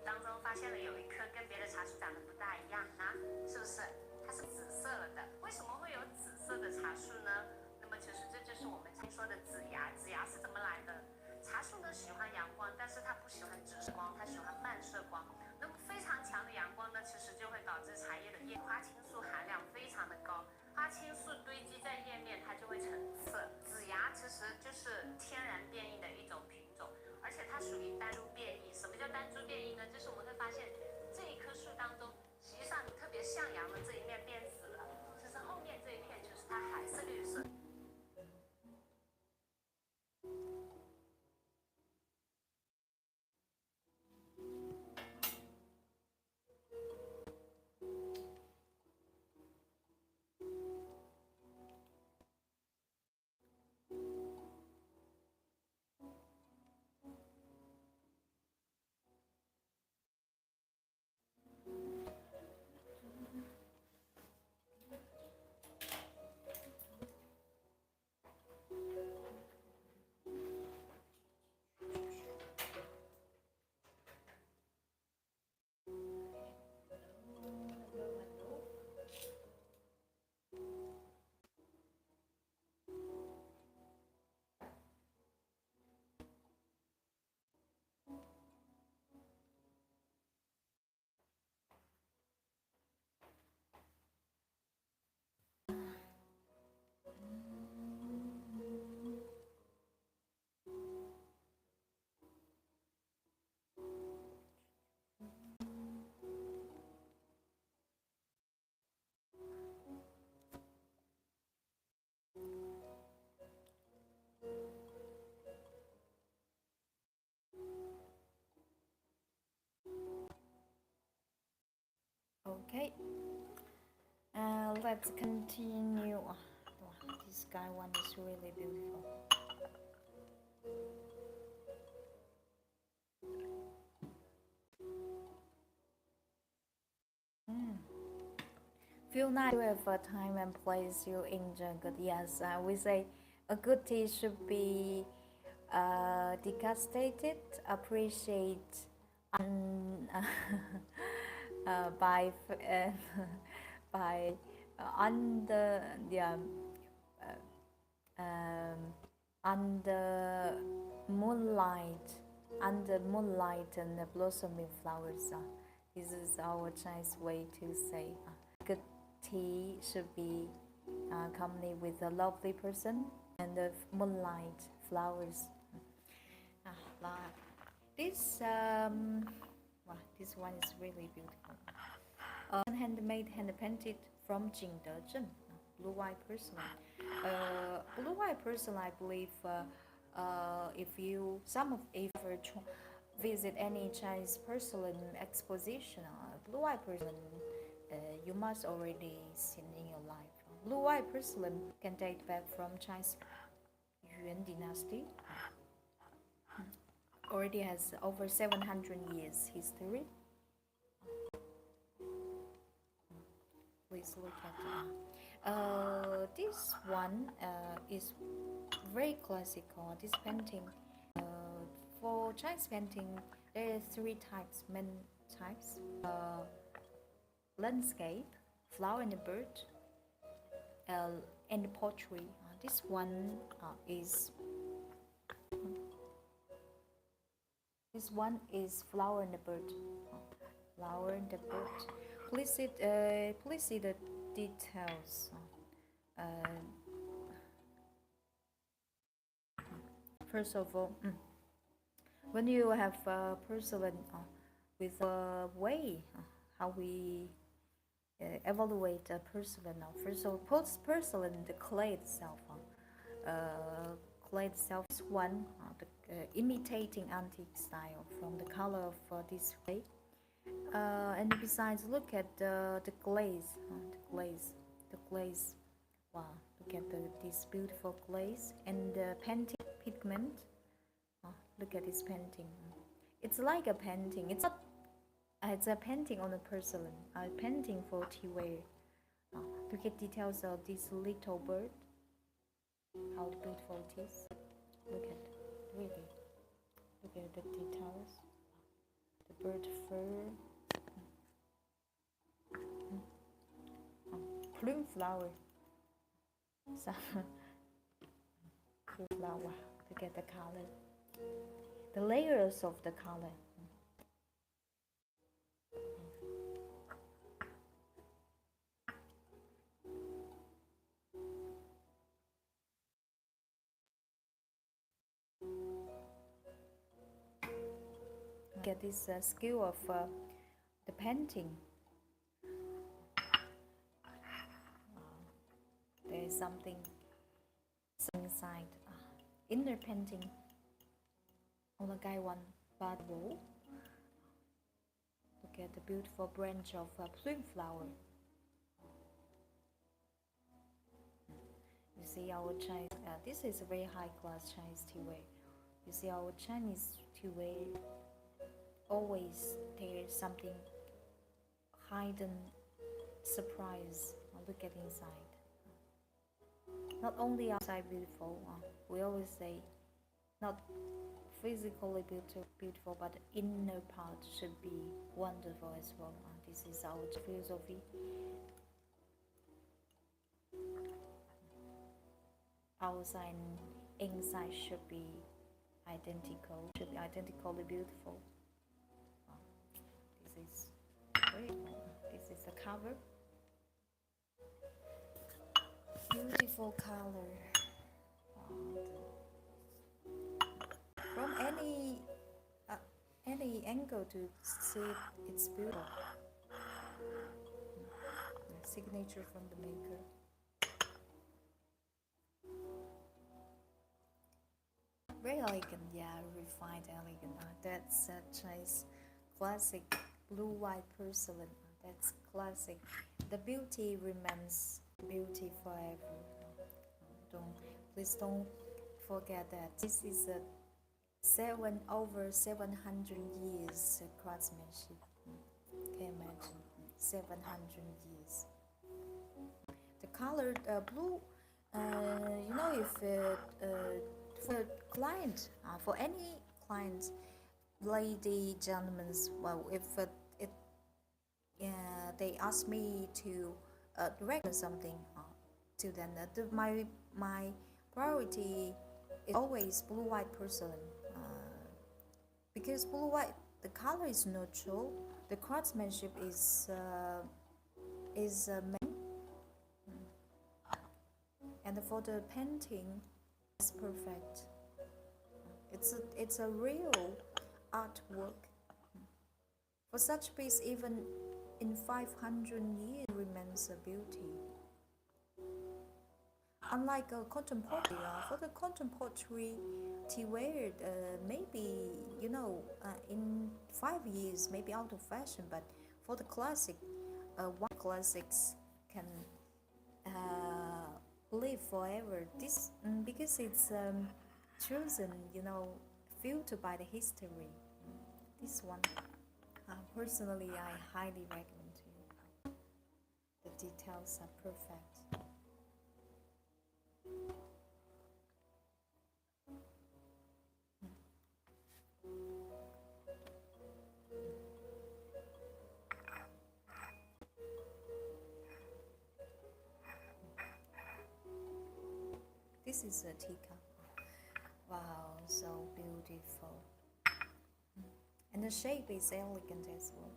当中发现了有一颗跟别的茶树长得不大一样呢，是不是？它是紫色了的。为什么会有紫色的茶树呢？那么其实这就是我们听说的紫芽。紫芽是怎么来的？茶树呢喜欢阳光，但是它不喜欢直射光，它喜欢漫射光。那么非常强的阳光呢，其实就会导致茶叶的叶花青素含量非常的高，花青素堆积在叶面，它就会呈紫色。紫芽其实就是天然变异的一种品种，而且它属于单株变异。什么叫单株变异呢？就是我们会发现这一棵树当中，实际上特别向阳的这一面变紫了，其实后面这一片其实它还是绿色。Okay, let's continue. Wow, this guy one is really beautiful. Feel nice to have a time and place you enjoy good. Yes, we say a good tea should be degustated, appreciate, un, by by under um, under moonlight, under moonlight and the blossoming flowers. This is our Chinese way to say good tea should be accompanied with a lovely person and the moonlight flowers. This wow, this one is really beautiful. Handmade, hand painted from Jingdezhen, blue white porcelain. Blue white porcelain, I believe, if you ever visit any Chinese porcelain exposition, blue white porcelain, you must already seen in your life. Blue white porcelain can date back from Chinese Yuan dynasty. Already has over 700 years history. Please look at this one is very classical. This painting, for Chinese painting, there are three types, main types: landscape, flower and bird, and portrait. This one is flower and bird. Flower and the bird. Please see the details. First of all, when you have porcelain with a way how we evaluate a porcelain. First of all, porcelain, the clay itself. Clay itself is one imitating antique style from the color of this clay. And besides, look at the glaze, the glaze. Wow, look at this beautiful glaze and the painting pigment. Look at this painting. It's like a painting. It's not. It's a painting on a porcelain. A painting for tea ware. Look at details of this little bird. How beautiful it is. Look at really. Look at the details. The bird fur. Plume flower. Plume flower. Look at the color. The layers of the color. Get this skill of the painting. There is something inside inner painting on the guy one bad wall. Look at the beautiful branch of plume flower. You see our Chinese. This is a very high class Chinese tea ware. You see our Chinese tea ware. Always there's something hidden surprise. Look at inside. Not only outside beautiful, we always say not physically beautiful, but the inner part should be wonderful as well. This is our philosophy. Outside and inside should be identically beautiful. This is very cool. This is the cover. Beautiful color. From any angle to see it, it's beautiful. Signature from the maker. Very elegant, yeah, refined, elegant. That's Chinese classic blue-white porcelain. That's classic. The beauty remains beauty forever. Please don't forget that. This is over 700 years craftsmanship. Can you imagine? 700 years. The color blue, if for client, for any client, lady, gentlemen, well, if it they ask me to recommend something to them, my priority is always blue white porcelain, because blue white, the color is neutral, the craftsmanship is main, and for the painting, it's perfect. It's a real artwork. For such piece, even in 500 years, remains a beauty. Unlike a contemporary, for the contemporary ware, maybe in 5 years, maybe out of fashion. But for the classic, one classics can live forever. This because it's chosen, filtered by the history. This one, personally, I highly recommend to you. The details are perfect. This is a teacup. Wow, so beautiful. And the shape is elegant as well.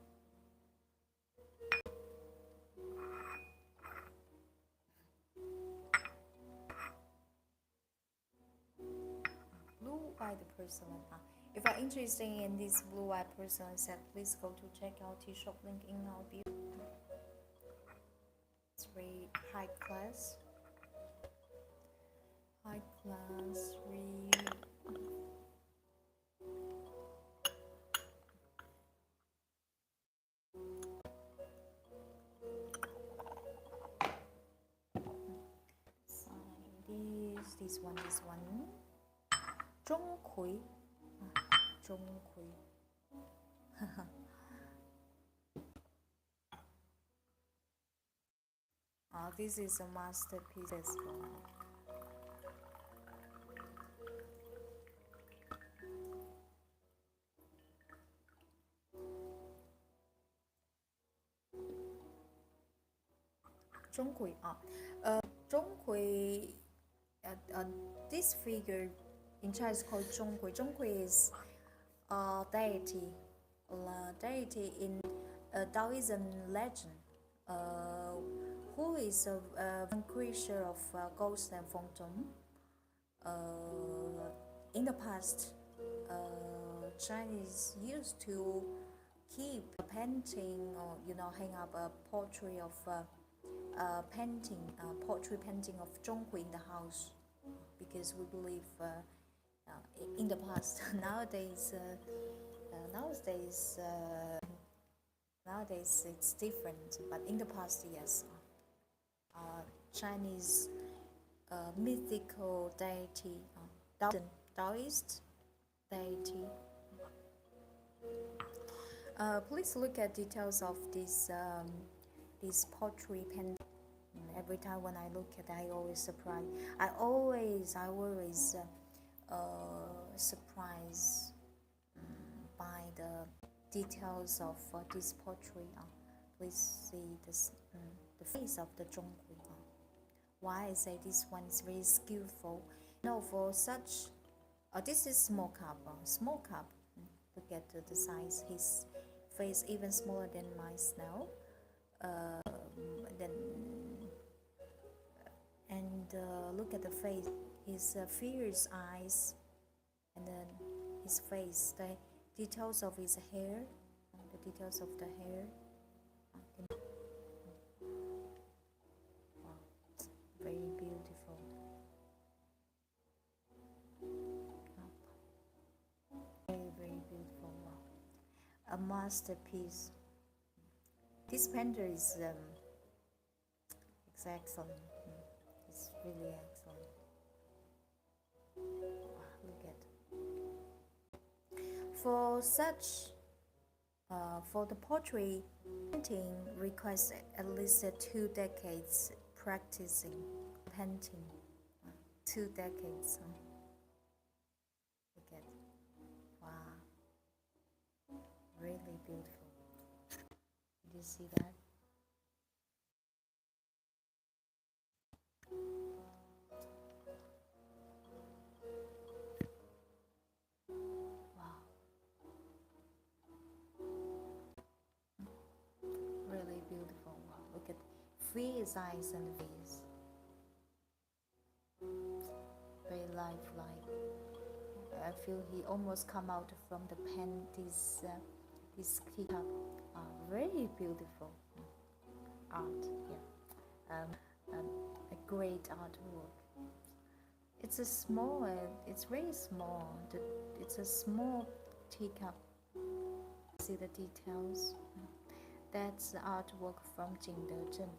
Blue white porcelain. If you're interested in this blue white porcelain set, please go to check out T-shop link in our bio. It's very high class. High class, really. This one. 钟馗. 钟馗. This is a masterpiece as well. Zhonghui. Zhonghui, this figure in China is called Zhonghui. Zhonghui is a deity in Taoism legend, who is a creature of ghosts and phantom. In the past, Chinese used to keep a painting or hang up a portrait of portrait painting of Zhonghui in the house, because we believe in the past. Nowadays it's different, but in the past, yes, Chinese mythical deity, Taoist deity. Please look at details of this portrait painting. Every time when I look at it, I always surprised. I always surprised by the details of this portrait. Please see this, the face of the Zhonghui. Why I say this one is very skillful. For such, this is small cup. Look at the size. His face even smaller than my snail. Look at the face, his fierce eyes, and then his face, the details of his hair, the details of the hair. Wow, very beautiful. Very, very beautiful. Wow. A masterpiece. This painter is excellent. It's really excellent. Look at For such, for the portrait painting requires at least 2 decades practicing painting. 2 decades. Look at, wow, really beautiful. Did you see that? Wow, really beautiful. Wow, look at V's eyes and V's. Very lifelike. I feel he almost come out from the pen. This teacup, very beautiful art. Yeah, a great artwork. It's a small. It's very small. It's a small teacup. See the details. That's the artwork from Jing De Zhen.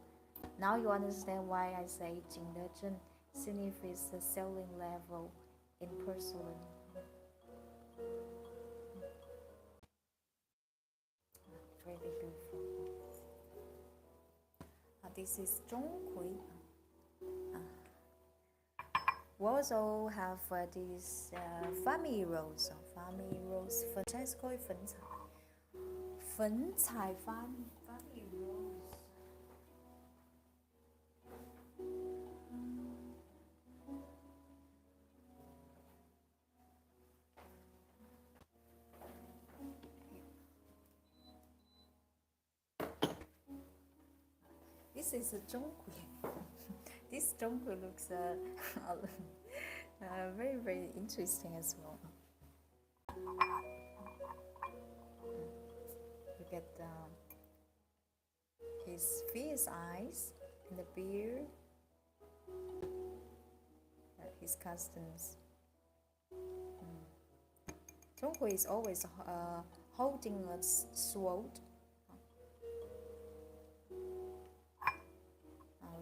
Now you understand why I say Jing De Zhen signifies the selling level in porcelain. Really beautiful. This is Zhonghui. We also have these family rose. Family rose. Chinese call it 粉彩. 粉彩 family rose. This is a Zhonghui. This Zhonghui looks very, very interesting as well. Look at his fierce eyes and the beard, his customs. Zhonghui is always holding a sword.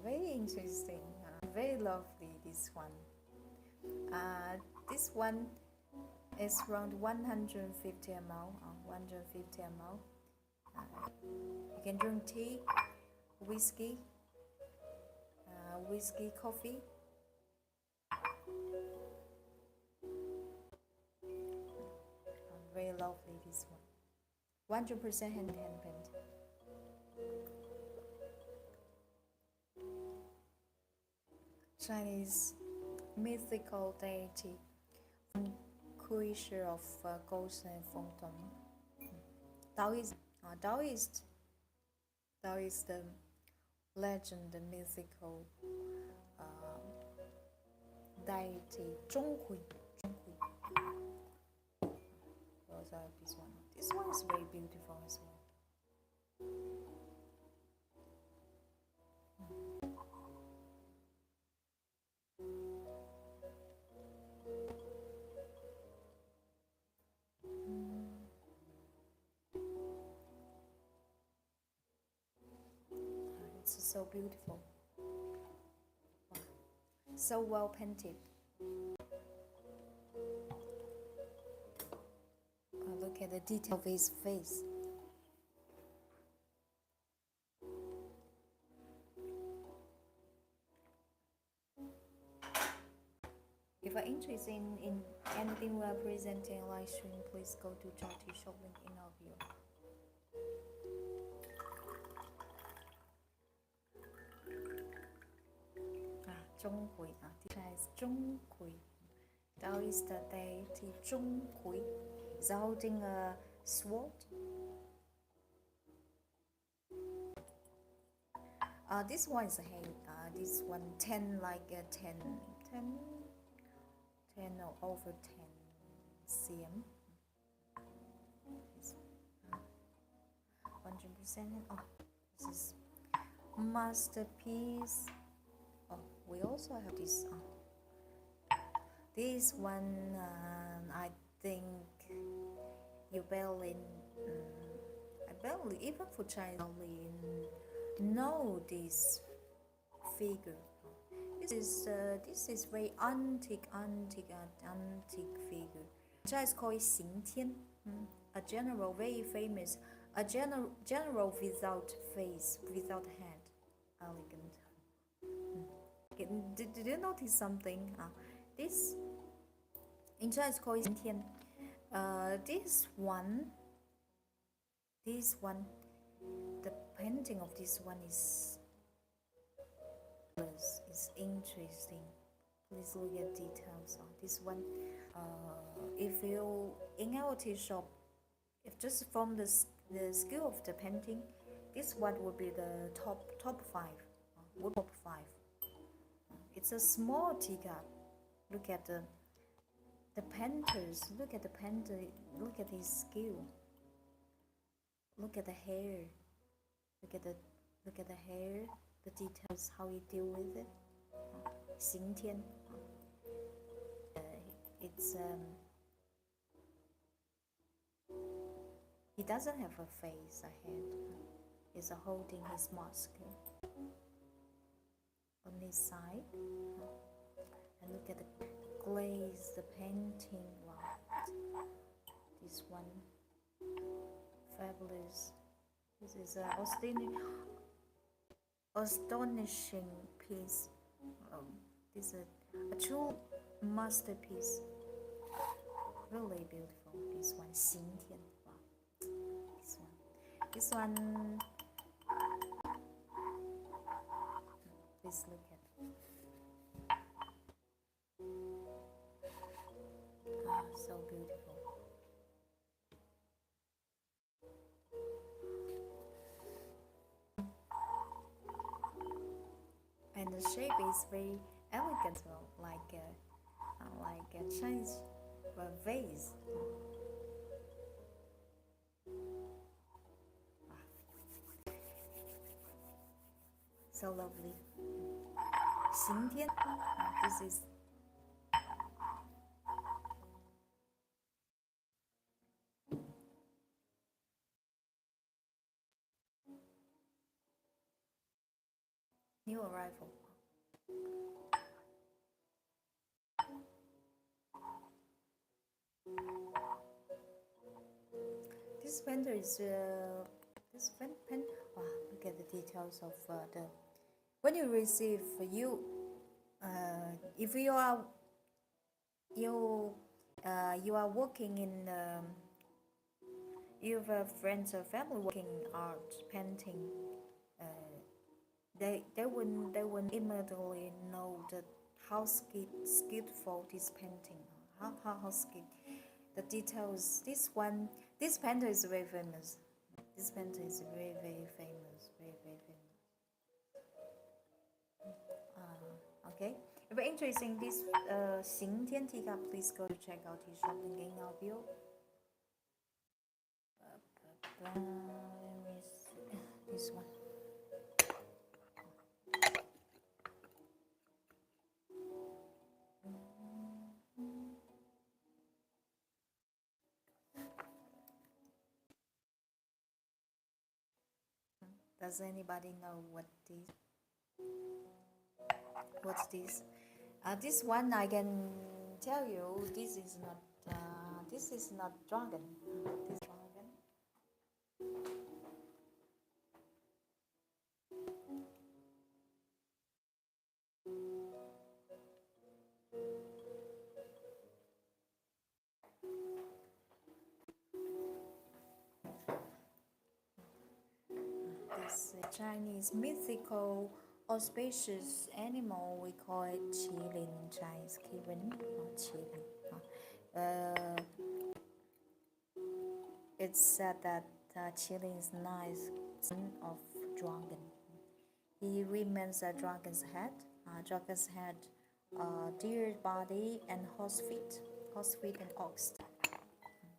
Very interesting, very lovely, this one. This one is around 150 ml. 150 ml. You can drink tea, whiskey, coffee. Very lovely, this one. 100% hand paint. Chinese mythical deity, creature of ghosts and phantom. Taoist the legend, the mythical deity Zhonghui. Also this one. This one is very beautiful as well. It's so beautiful. Wow. So well painted. Look at the detail of his face. If you're interested in anything we are presenting live stream, please go to Charity Shop link in our bio. Zhonghui. This is Zhonghui. Taoist deity Zhonghui is holding a sword. This one is a head. This one 10 like 10 or over 10 cm. 100%. Oh, this is masterpiece. Oh, we also have this. This one, I think you barely, even for China, know this figure. This is very antique figure. Chinese call it 刑天. A general, very famous. A general without face, without head. Elegant. Did you notice something? This in Chinese called 今天. This one, the painting of this one is interesting. Please look at details on this one. If you in our tea shop, if just from the skill of the painting, this one would be the top five. Top five. It's a small teacup. Look at the painters. Look at the painter. Look at his skill. Look at the hair. Look at the hair. The details, how he deal with it. 刑天. It's he doesn't have a face, a head. He's holding his mask on his side. And look at the glaze, the painting. Wow, this one, fabulous. This is an astonishing piece. This is a true masterpiece. Really beautiful. This one, 刑天. Wow. This one. Please look at. So beautiful. And the shape is very elegant, like a Chinese vase. So lovely. 刑天. This is new arrival. This painter is this pen. Wow, look at the details of the. When you receive if you are working in you have friends or family working in art painting, they wouldn't immediately know that how skillful this painting, how skilled the details. This painter is very famous. This painter is very famous, very famous. Okay, if you're interested in this 刑天 teacup, please go to check out his shop link in our bio. Let me see this one. Does anybody know what's this? This one I can tell you. This is not dragon. This dragon. This Chinese mythical auspicious animal, we call it qilin in Chinese, Kirin or qilin. It's said that qilin is nice son of dragon. He remains a dragon's head. Deer body and horse feet and ox.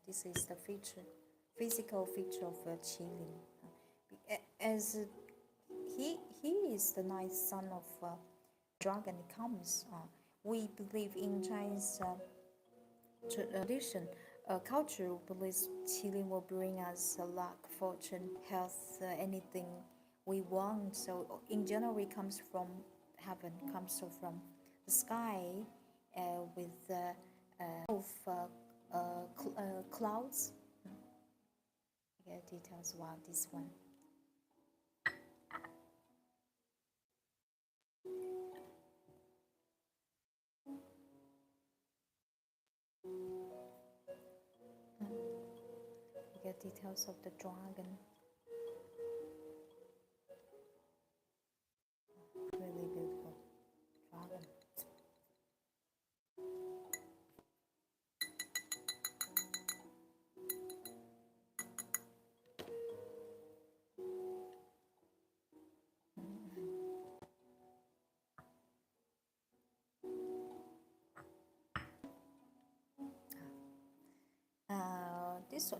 This is the physical feature of qilin. As he is the nice son of dragon comes. We believe in Chinese tradition, culture believes qilin will bring us luck, fortune, health, anything we want. So in general, it comes from heaven, comes from the sky with clouds. Get details about this one. Get details of the dragon. Really beautiful dragon.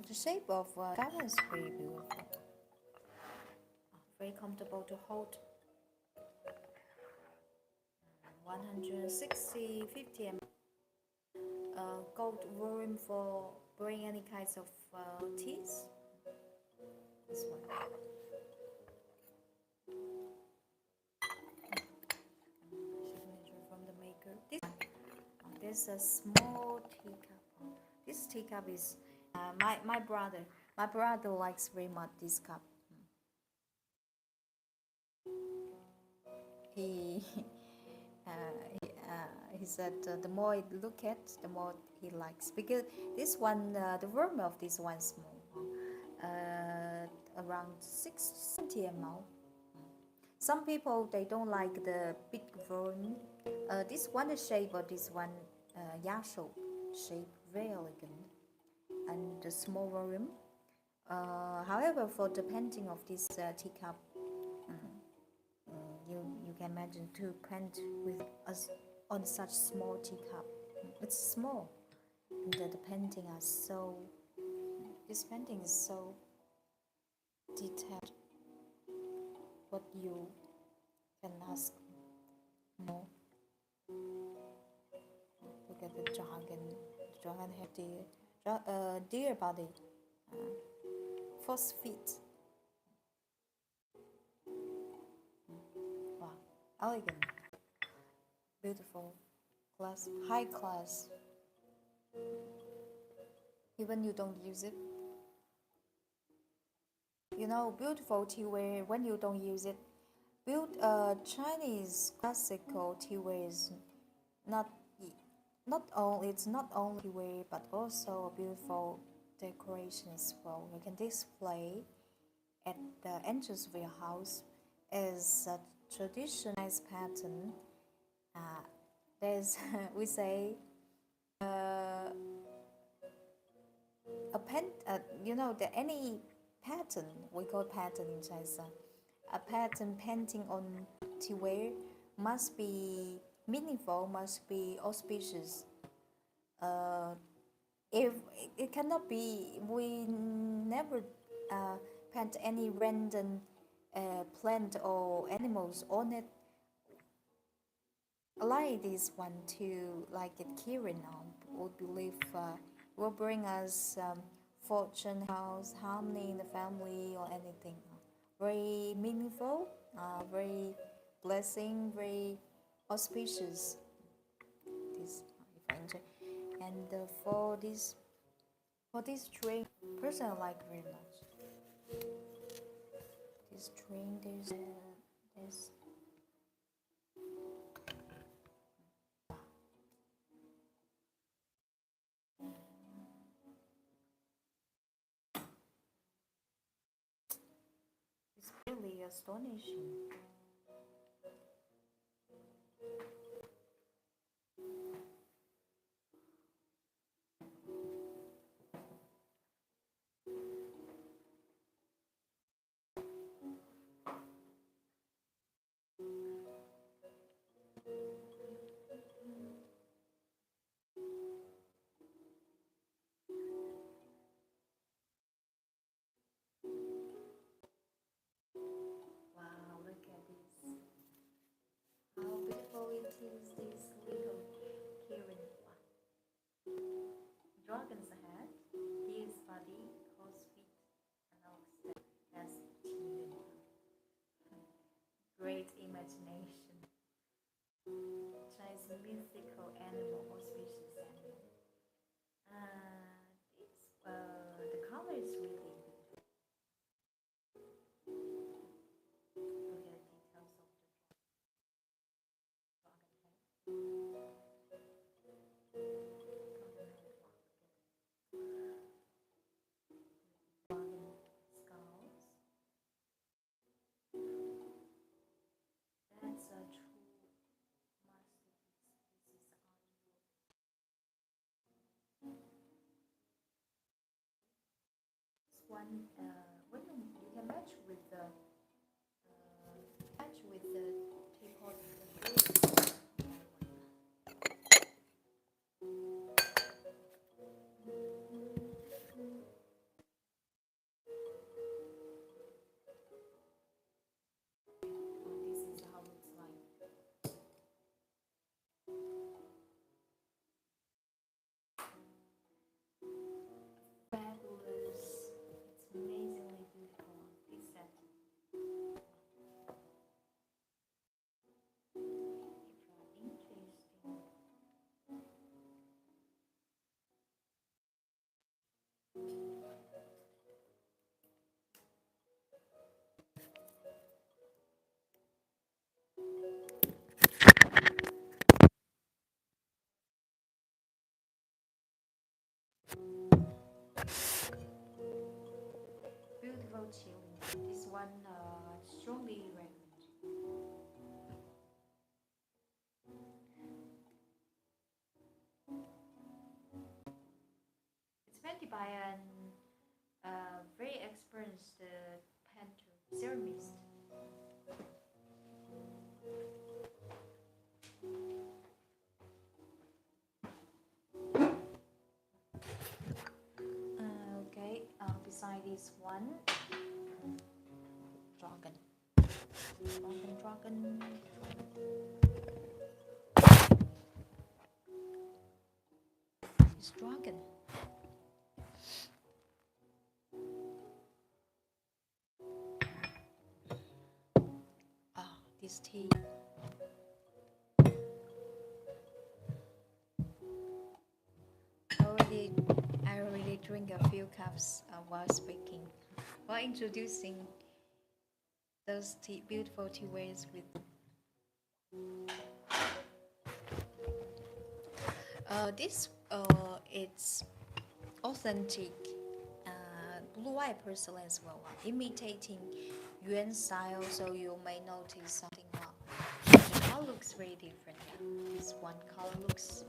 The shape of dragon is very beautiful. Very comfortable to hold. 160, 50 ml. Gold volume for bring any kinds of teas. This one. Signature from the maker. This one. There's a small teacup. This teacup is my brother. My brother likes very much this cup. He he said the more I look at, the more he likes, because this one the volume of this one is small, around 670 ml. Some people they don't like the big volume. This one the shape of this one yasho shape very elegant, and the small volume. However, for the painting of this teacup, you can imagine to paint with us on such small teacup. It's small, and the painting are so. This painting is so detailed. What you can ask more. Look at the dragon. The dragon have deer body, 4 feet. Wow, elegant, beautiful, class, high class. Even you don't use it. You know, beautiful teaware when you don't use it. Chinese classical teaware is not only teaware but also a beautiful decoration as well. You can display at the entrance of your house as a traditional pattern. There's we say a pen. You know that any pattern, we call pattern in Chinese. A pattern painting on teaware must be meaningful, must be auspicious. If it cannot be, we never paint any random plant or animals on it. Like this one to like it carrying on, would believe will bring us fortune, house, harmony in the family or anything. Very meaningful, very blessing, very auspicious. This if I enjoy. And for this string, personally I like very much. This string, there's it's really astonishing. Wow, look at this. How beautiful it is, this little Kirin. Dragon's head, his body, horse feet, and ox as Kirin. Great imagination. Chinese mythical animal or species animal. The color is really beautiful. one, when you can match with the teapot. This is how it looks like. Fabulous. It's amazingly beautiful. This set. Interesting. Beautiful chili. This one strongly recommend. It's painted by an very experienced painter, ceramist. Okay, beside this one, dragon. It's dragon. This tea. I already drink a few cups while speaking, while introducing those beautiful tea wares with. This it's authentic blue white porcelain as well, imitating Yuan style. So you may notice something. The color looks very different. This one color looks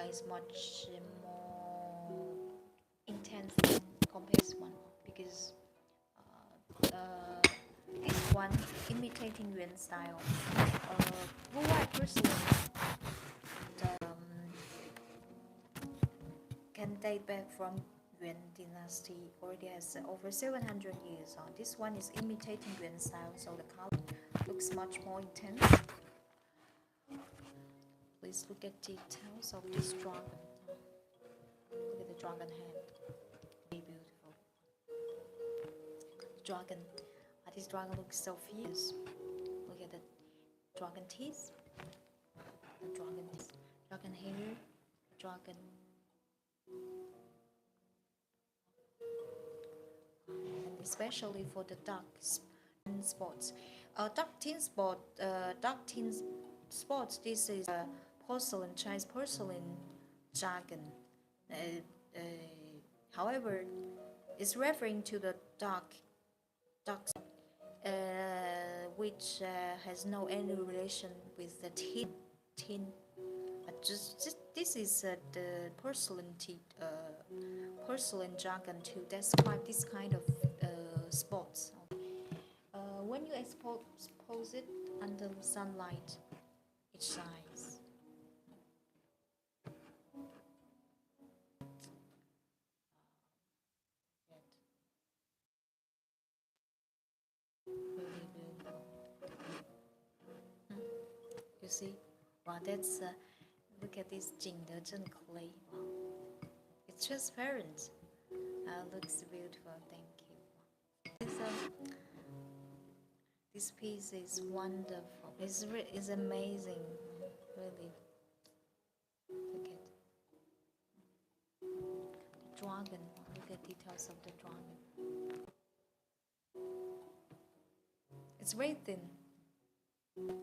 is much more intense compared to one because this one imitating Yuan style. Blue white porcelain can date back from Yuan dynasty, already has over 700 years on. This one is imitating Yuan style, so the color looks much more intense. Please look at details of this dragon. Look at the dragon head. Very beautiful. Dragon. This dragon looks so fierce. Look at the dragon teeth. The dragon teeth. Dragon hair. Dragon. And especially for the dark spots. Dark tin spots. This is a porcelain, Chinese porcelain dragon. However, it's referring to the dark, which has no any relation with the tin. Just this is the porcelain dragon to describe this kind of spots. When you expose it under sunlight, it shines. Really beautiful. You see? Wow, that's look at this Jingdezhen clay. Wow. It's transparent. Looks beautiful. Thank you. This piece is wonderful. It's amazing. Really. Look at the dragon. Look at details of the dragon. It's very thin. Wow,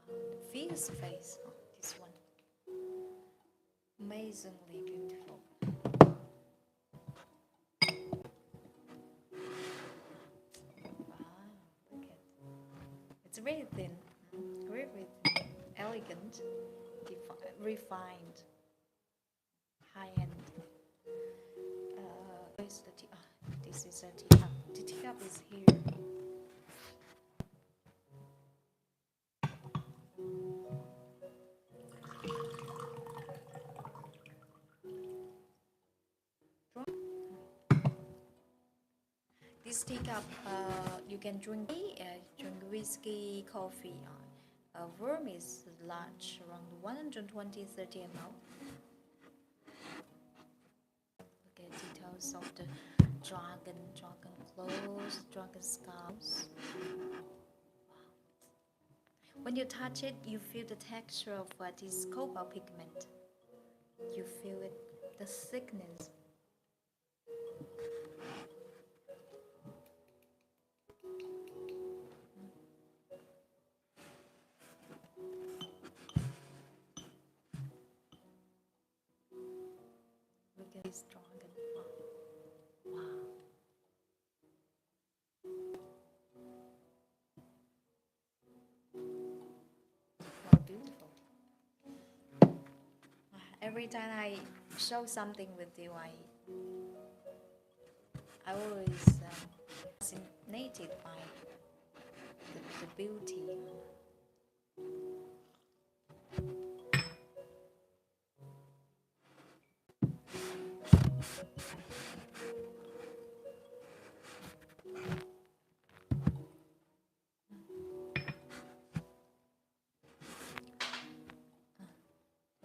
the fierce face. Oh, this one. Amazingly beautiful. Wow, look at it. It's very thin, very thin, elegant, refined, high-end. Where's the tea? Oh, is a teacup. The teacup is here. This teacup, you can drink tea, drink whiskey, coffee. Worm is large, around 120-30 ml. Look at details of the dragon clothes, dragon scales. Wow. When you touch it, you feel the texture of this cobalt pigment. You feel it, the thickness. Look at this dragon. Wow. Wow, beautiful. Every time I show something with you, I always fascinated by the beauty.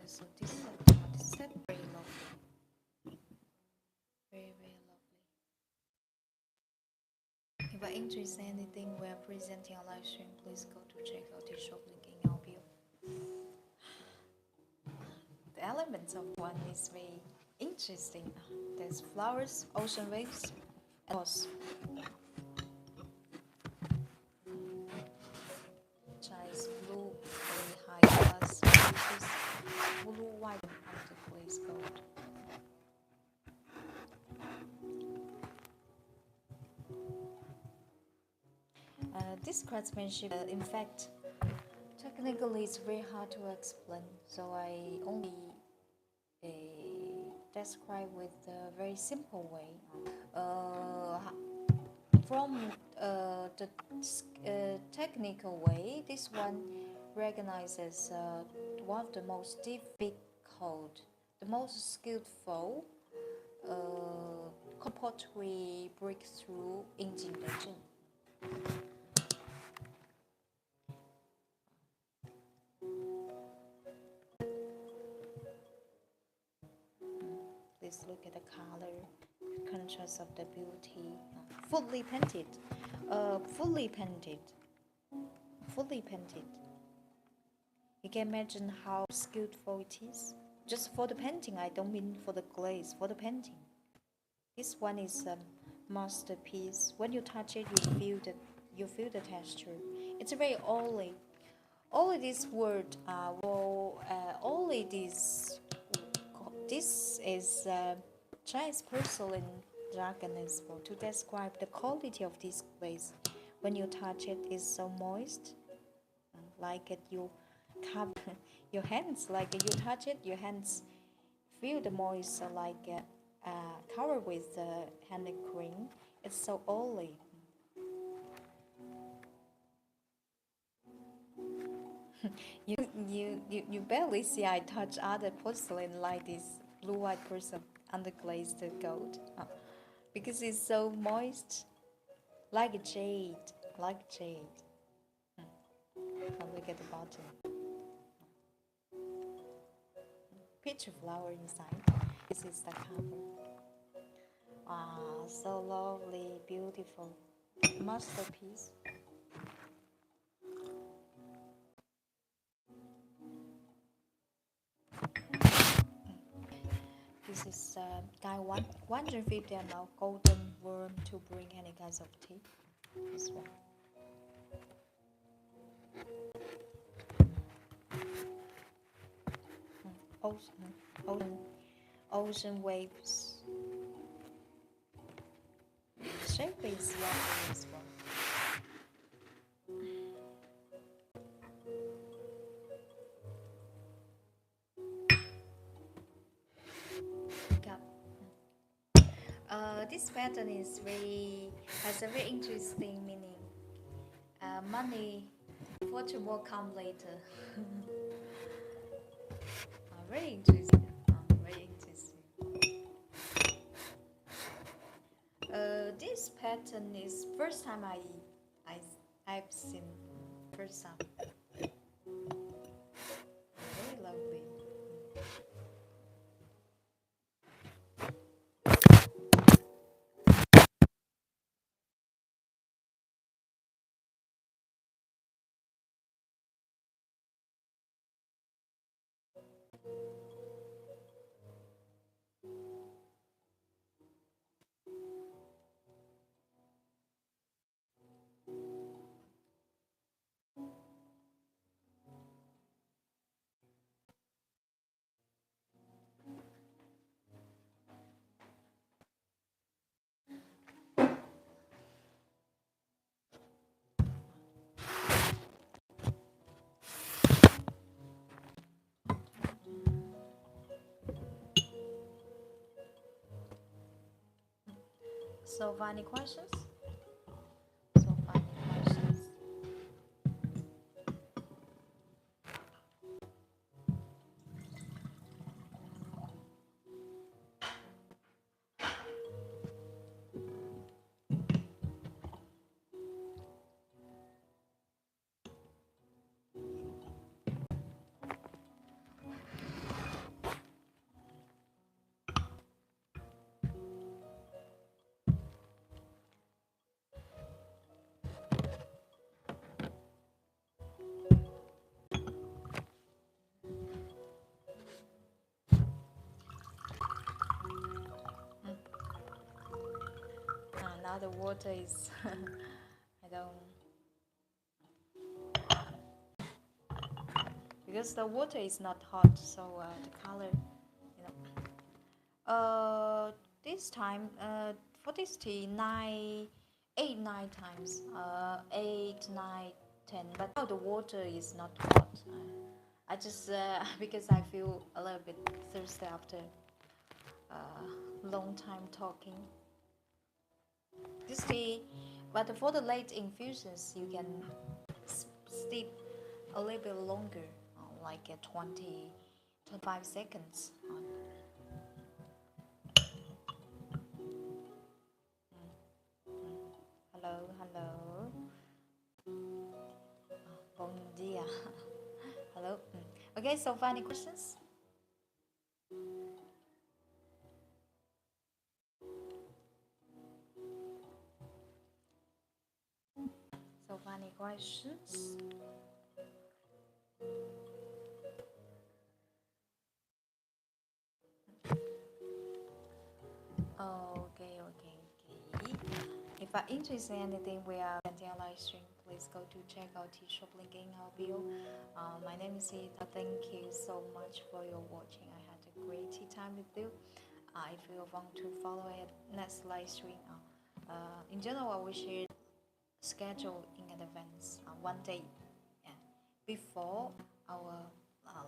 So this is very lovely, very lovely. If you're interested in anything we are presenting on live stream, please go to check out the shop link in our bio. The elements of one is very interesting. There's flowers, ocean waves, and horse. Chinese blue, very high class, blue, white, and the glaze gold. This craftsmanship, in fact, technically it's very hard to explain, so I only describe with a very simple way. From the technical way, this one recognizes one of the most difficult, the most skillful pottery breakthrough in Beijing. Please look at the color, contrast of the beauty. Fully painted. You can imagine how skillful it is. Just for the painting, I don't mean for the glaze, for the painting. This one is a masterpiece. When you touch it, you feel the texture. It's very oily. Only this word, only this is Chinese porcelain dragon as well to describe the quality of this glaze. When you touch it, it's so moist, like you cup your hands, like you touch it, your hands feel the moist, like covered with hand cream. It's so oily. You barely see I touch other porcelain like this blue white porcelain underglazed gold, because it's so moist, like jade, look at the bottom. Peach flower inside. This is the cover. So lovely, beautiful, masterpiece. This is guy 150 ml golden worm to bring any kinds of tea. This one. Ocean waves. Shape is lovely as well. this pattern is has a very interesting meaning. Money, fortune will come later. Very interesting. Very interesting. This pattern is first time I've seen. First time. Very lovely. So, any questions? So, any questions? Now the water is I don't, because the water is not hot, so the color, you know. This time, for this tea, 9 times, 8, 9, 10. But now the water is not hot. I just because I feel a little bit thirsty after long time talking. This tea, but for the late infusions, you can steep a little bit longer, like 25 seconds. Hello, hello. Bom dia. Hello. Okay, so any questions? So any questions? Okay. If you're interested in anything we are attending a live stream, please go to check out the shop link in our bio. My name is Ita. Thank you so much for your watching. I had a great time with you. If you want to follow it next live stream, in general, I will share schedule in advance, one day before our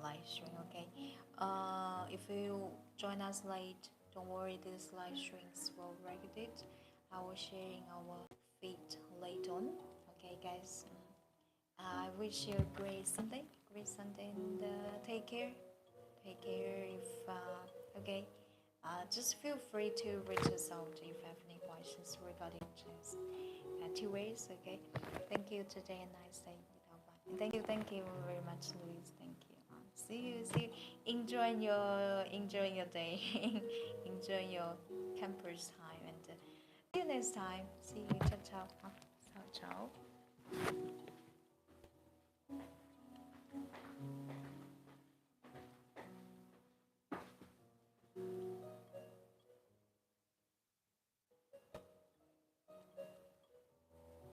live stream. Okay. If you join us late, don't worry. These live streams will regulate. I will sharing our feed later on. Okay, guys. I wish you a great Sunday, and take care. Take care. If okay, just feel free to reach us out if you have any questions regarding this. 2 ways. Okay. Thank you today, and nice day. Thank you very much, Louise. Thank you. See you. Enjoy your day. Enjoy your campus time, and see you next time. See you. Ciao, ciao. Ciao, ciao.